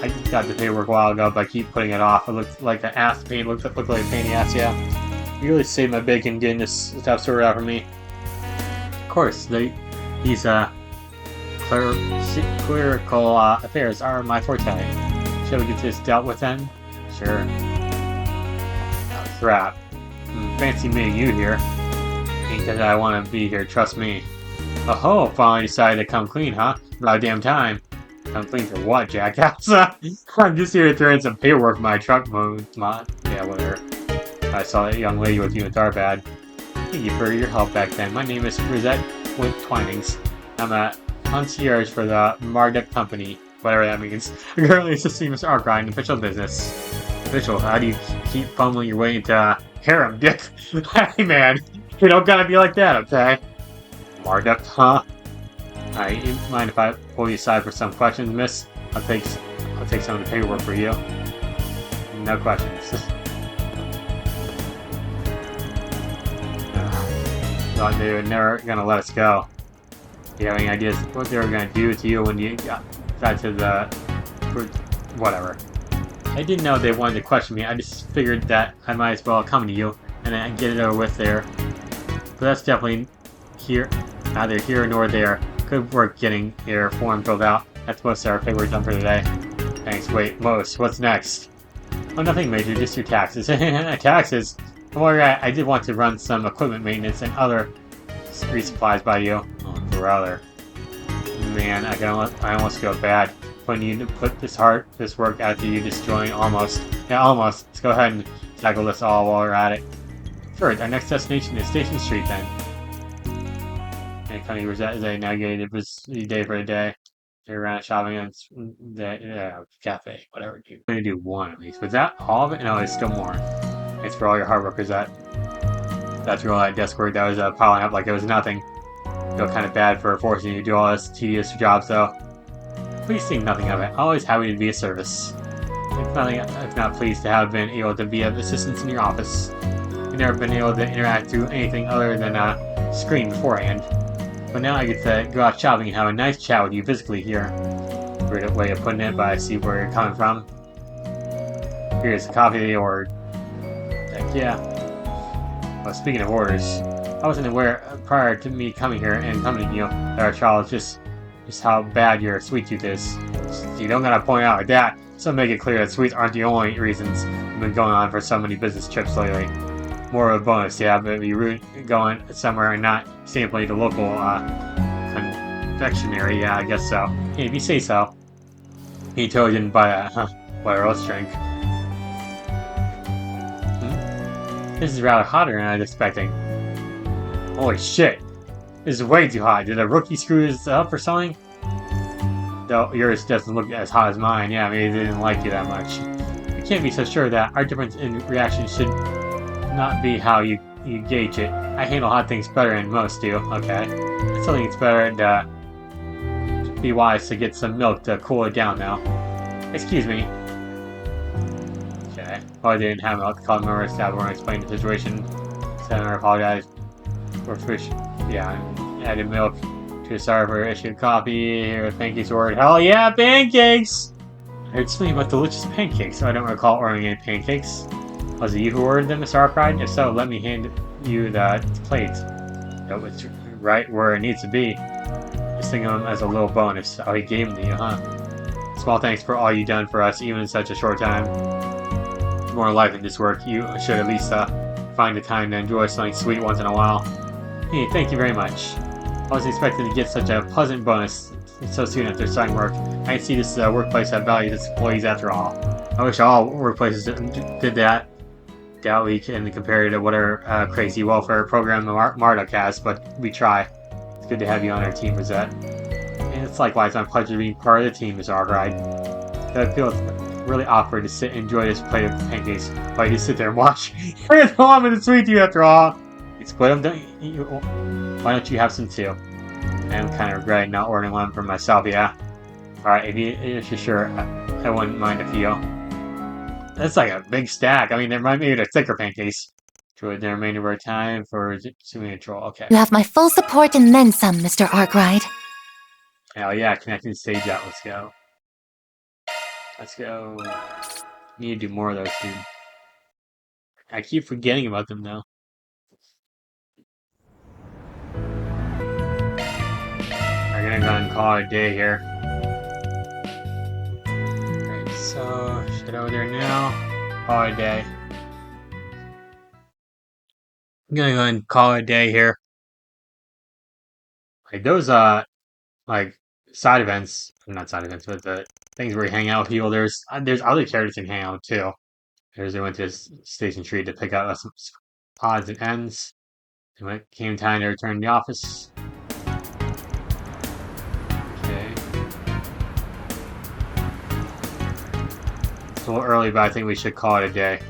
I got the paperwork a while ago, but I keep putting it off. It looked like an ass pain. Looked like a pain in the ass. Yeah, you really saved my bacon getting this stuff sorted out for me. Of course, these clerical affairs are my forte. Shall we get this dealt with then? Sure. Oh, crap. Fancy meeting you here. Because I want to be here, trust me. Oh, finally decided to come clean, huh? About damn time. Come clean for what, jackass? I'm just here to throw in some paperwork for my truck mode. Yeah, whatever. I saw that young lady with you in Darbad. Thank you for your help back then. My name is Rosette with Twinings. I'm a concierge for the Marduk Company, whatever that means. Currently assisting Mr. Arkwright in official business. Official, how do you keep fumbling your way into harem, dick? Hey man, you don't gotta be like that, okay? Marduk, huh? Alright, you mind if I pull you aside for some questions, miss? I'll take some of the paperwork for you. No questions. Thought they were never gonna let us go. Do you have any ideas what they were gonna do to you when you got to the... whatever. I didn't know they wanted to question me. I just figured that I might as well come to you and then get it over with there. But that's definitely neither here nor there. Good work getting your form filled out. That's most of our paperwork done for today. Thanks. Wait, what's next? Oh, nothing major, just your taxes. Taxes? Don't worry, I did want to run some equipment maintenance and other resupplies by you. Oh, brother. Man, I almost feel bad putting you to put this work after you destroying almost. Yeah, almost. Let's go ahead and tackle this all while we're at it. Sure, our next destination is Station Street then. And kind of Rosette as I navigated this day for a day. You're around shopping and the cafe, whatever. I'm gonna do one at least. Was that all of it? No, there's still more. Thanks for all your hard work, Rosette. That's all that desk work that was piling up like it was nothing. I feel kind of bad for forcing you to do all this tedious jobs though. Please think nothing of it. Always happy to be of service. If not pleased to have been able to be of assistance in your office. You've never been able to interact through anything other than a screen beforehand. But now I get to go out shopping and have a nice chat with you physically here. Weird way of putting it, but I see where you're coming from. Here's a coffee or... Heck yeah. Well, speaking of orders, I wasn't aware prior to me coming here and accompanying you that our trial is just how bad your sweet tooth is. You don't gotta point out like that, so make it clear that sweets aren't the only reasons we've been going on for so many business trips lately. More of a bonus, yeah, but it'd be rude going somewhere and not sampling the local confectionery, yeah, I guess so. Hey, if you say so. He totally didn't buy that, huh? What else drink? This is rather hotter than I was expecting. Holy shit. This is way too hot. Did a rookie screw this up or something? Though yours doesn't look as hot as mine. Yeah, maybe they didn't like you that much. You can't be so sure that our difference in reaction should not be how you gauge it. I handle hot things better than most do. Okay. I still think it's better to be wise to get some milk to cool it down now. Excuse me. Okay. Oh, I didn't have milk. Called my staff when I explained the situation. Said I apologize for fish. Yeah, added milk to a server, issued coffee. Here with pancakes ordered. Hell yeah, pancakes! I heard something about delicious pancakes, so I don't recall ordering any pancakes. Was it you who ordered them, Mr. Arkwright? If so, let me hand you the plate. Oh, it's right where it needs to be. Just think of them as a little bonus. Oh, he gave them to you, huh? Small thanks for all you've done for us, even in such a short time. More life in this work. You should at least find the time to enjoy something sweet once in a while. Hey, thank you very much. I wasn't expecting to get such a pleasant bonus so soon after starting work. I see this workplace that values its employees after all. I wish all workplaces did that. Doubt we can compare it to whatever crazy welfare program Marduk has, but we try. It's good to have you on our team, Rosette. And it's likewise my pleasure to be part of the team, Mr. Arkwright. I feel really awkward to sit and enjoy this plate of pancakes while you just sit there and watch. I'm gonna sweet to you after all. You split them, why don't you have some too? I'm kind of regretting not ordering one for myself, yeah? Alright, if you're sure, I wouldn't mind if you. That's like a big stack. I mean, maybe they're thicker pancakes. To the remainder of our time for control. Okay. You have my full support and then some, Mr. Arkwright. Hell yeah, connecting the stage out. Let's go. Let's go. Need to do more of those, dude. I keep forgetting about them, though. We're gonna go and call it a day here. Alright, so, shit over there now. Call it a day. I'm gonna go and call it a day here. Like, those, like, side events, not side events, but the things where you hang out with people, there's other characters you can hang out with, too. There's, they went to Station Tree to pick up some pods and ends. And when it came time to return to the office. Okay. It's a little early, but I think we should call it a day.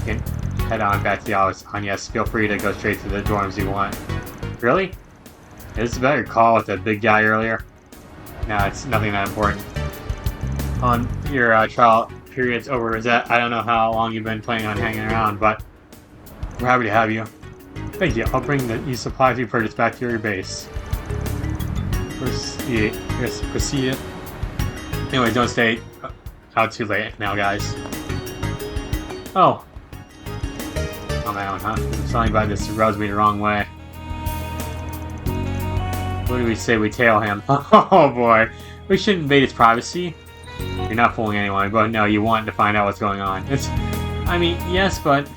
You can head on back to the office. And yes, feel free to go straight to the dorms you want. Really? Is it better call with the big guy earlier? No, it's nothing that important. On your trial period's over, is that? I don't know how long you've been planning on hanging around, but we're happy to have you. Thank you. I'll bring the supplies you purchased back to your base. Proceed. Yes, proceed. Anyway, don't stay out too late now, guys. Oh. On my own, huh? Something about this rubs me the wrong way. What do we say we tail him? Oh boy. We shouldn't invade his privacy. You're not fooling anyone, but no, you want to find out what's going on. I mean, yes, but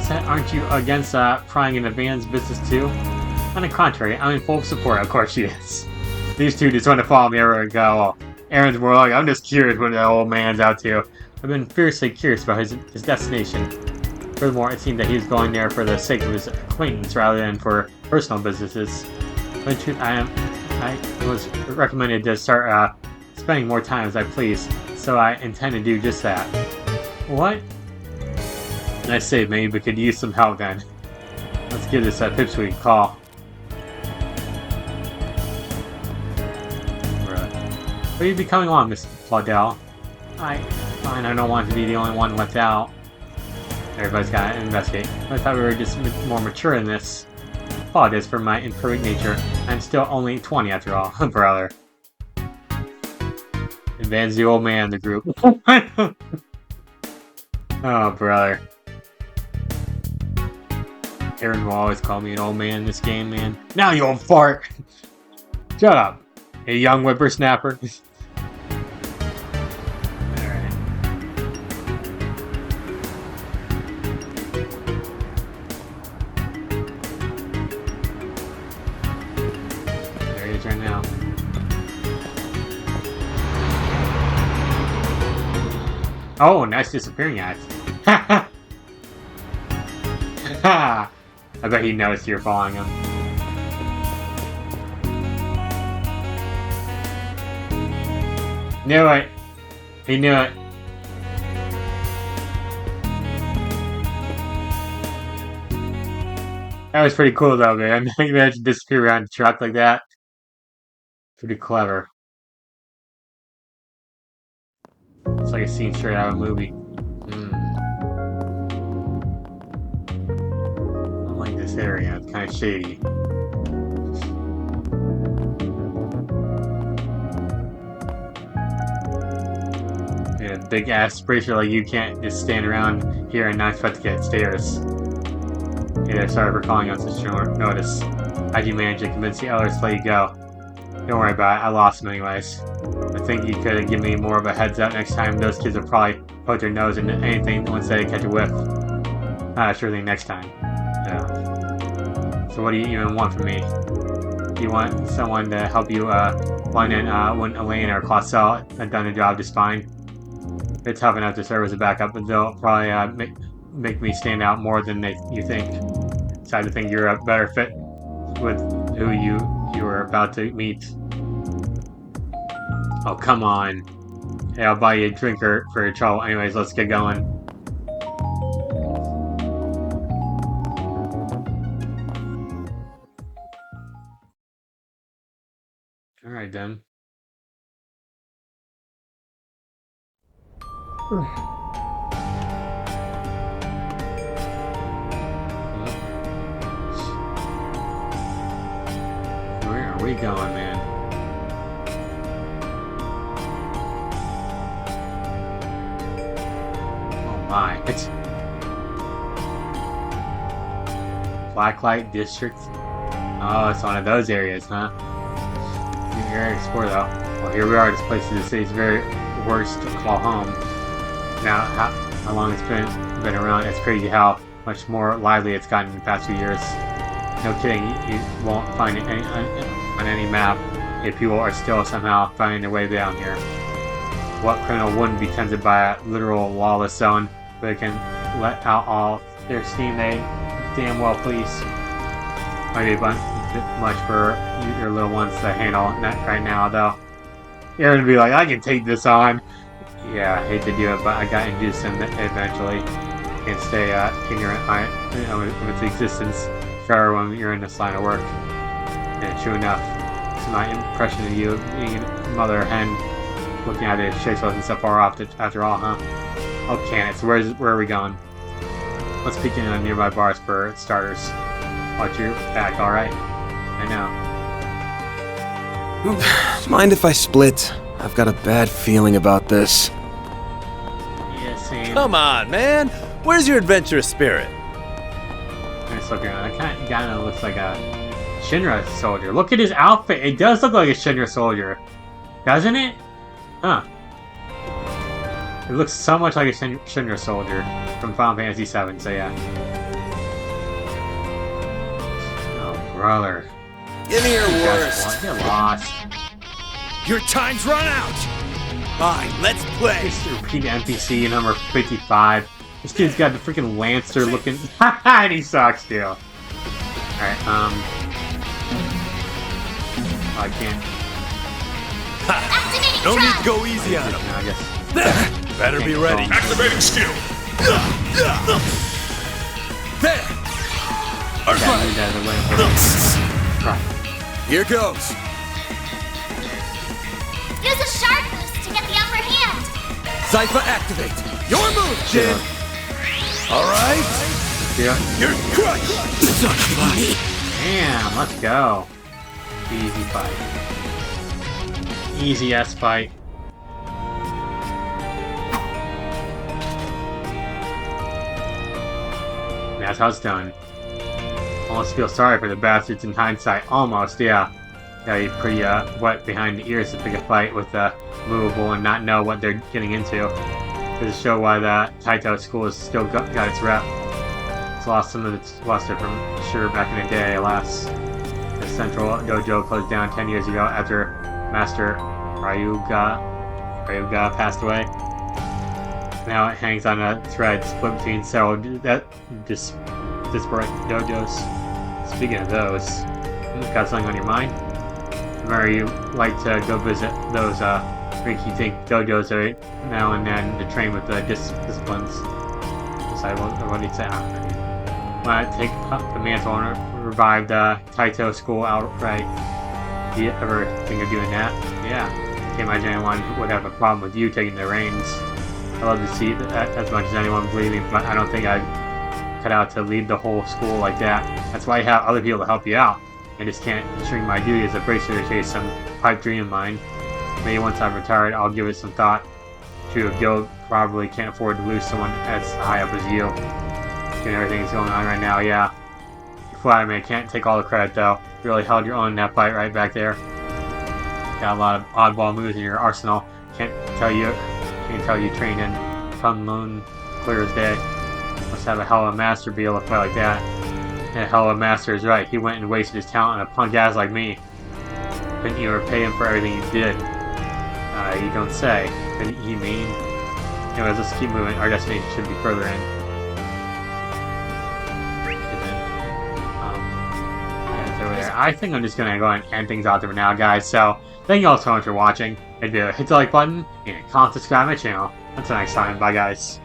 aren't you against prying into Van's business too? On the contrary, I'm in full support. Of course she is. These two just want to follow me everywhere I go. Aaron's more like, I'm just curious what the old man's out to. I've been fiercely curious about his destination. Furthermore, it seemed that he was going there for the sake of his acquaintance rather than for personal businesses. But in truth, I was recommended to start spending more time as I please, so I intend to do just that. What? I say maybe we could use some help then. Let's give this Pipsqueak a call. Will you be coming along, Miss Claudel? Fine, I don't want to be the only one left out. Everybody's got to investigate. I thought we were just more mature in this. Apologize for my imperfect nature. I'm still only 20 after all, brother. And Van's the old man in the group. Oh, brother. Aaron will always call me an old man in this game, man. Now you old fart! Shut up, a young whippersnapper. Alright. There he is right now. Oh, nice disappearing act. I bet he noticed you're following him. Knew it. He knew it. That was pretty cool though, man. He managed to disappear around the truck like that. Pretty clever. It's like a scene straight out of a movie. I don't like this area. It's kind of shady. Yeah, big aspiration like you can't just stand around here and not expect to get stairs. Yeah, sorry for calling on such short notice. How'd you manage to convince the others to let you go? Don't worry about it, I lost them anyways. I think you could have given me more of a heads up next time. Those kids would probably poke their nose into anything once they catch a whiff. Sure thing next time. Yeah. So what do you even want from me? Do you want someone to help you find in when Elaine or Clausel had done the job just fine? They're tough enough to serve as a backup, but they'll probably make me stand out more than you think. So I think you're a better fit with who you were about to meet. Oh, come on. Hey, I'll buy you a drink for your trouble. Anyways, let's get going. Alright then. Where are we going, man? Oh my, it's Blacklight District. Oh, it's one of those areas, huh? New area to explore though. Well, here we are. This place is the city's very worst to call home. Now, how long it's been around, it's crazy how much more lively it's gotten in the past few years. No kidding, you won't find it on any map if people are still somehow finding their way down here. What criminal wouldn't be tempted by a literal lawless zone where they can let out all their steam they damn well please? Might be a bit much for your little ones to handle right now, though. You're gonna be like, I can take this on. Yeah, I hate to do it, but I gotta induce them eventually. Can't stay ignorant of its existence forever when you're in this line of work. And true enough, it's my impression of you being a mother hen looking at it. Chase wasn't so far off after all, huh? Oh, Candace, where are we going? Let's peek in on nearby bars for starters. Watch your back, alright? I know. Mind if I split? I've got a bad feeling about this. Yeah, same. Come on, man! Where's your adventurous spirit? Nice looking around. That kind of looks like a Shinra soldier. Look at his outfit. It does look like a Shinra soldier. Doesn't it? Huh. It looks so much like a Shinra soldier from Final Fantasy VII, so yeah. Oh, brother. Give me your worst. Get lost. Your time's run out! Fine, let's play! Just repeat NPC number 55. This dude's got the freaking Lancer looking. And he sucks, too. Alright, I can't. Activating No need trap. to go easy on him. No, I guess. Better be ready. Activating skill. There! Yeah, you guys are waiting for it. Right. Here goes. Use a sharp boost to get the upper hand. Sypha activate. Your move, Jin. All right. Yeah. You're crushed. Damn, let's go. Easy fight. Easy ass fight. That's how it's done. Almost feel sorry for the bastards in hindsight. Almost, yeah. Yeah, you're pretty wet behind the ears to pick a fight with movable and not know what they're getting into. Does show why the Taito school has still got its rep. It's lost some of its luster from sure back in the day, alas. The central dojo closed down 10 years ago after Master Ryuga passed away. Now it hangs on a thread split between several disparate dojos. Speaking of those, got something on your mind? Remember, you like to go visit those rinky-dink dojos every now and then to train with the disciplines. Decide what he'd say. Want to take the mantle and revive the Taito school outright? Do you ever think of doing that? Yeah. Can't imagine anyone would have a problem with you taking the reins. I love to see that as much as anyone believes me, but I don't think I'd cut out to lead the whole school like that. That's why I have other people to help you out. I just can't shrink my duty as a bracer to chase some pipe dream of mine. Maybe once I'm retired, I'll give it some thought. True, a guild probably can't afford to lose someone as high up as you. Given everything that's going on right now, yeah. You flatter me, I can't take all the credit though. You really held your own in that fight right back there. Got a lot of oddball moves in your arsenal. Can't tell you trained in Kunlun clear as day. Must have a hell of a master to be able to fight like that. And a hell of a master is right. He went and wasted his talent on a punk ass like me. Couldn't you repay him for everything you did? You don't say. Couldn't he mean? Anyways, let's keep moving. Our destination should be further in. Over there. I think I'm just gonna go ahead and end things out there for now, guys. So, thank you all so much for watching. Hit the like button and comment, subscribe to my channel. Until next time, bye guys.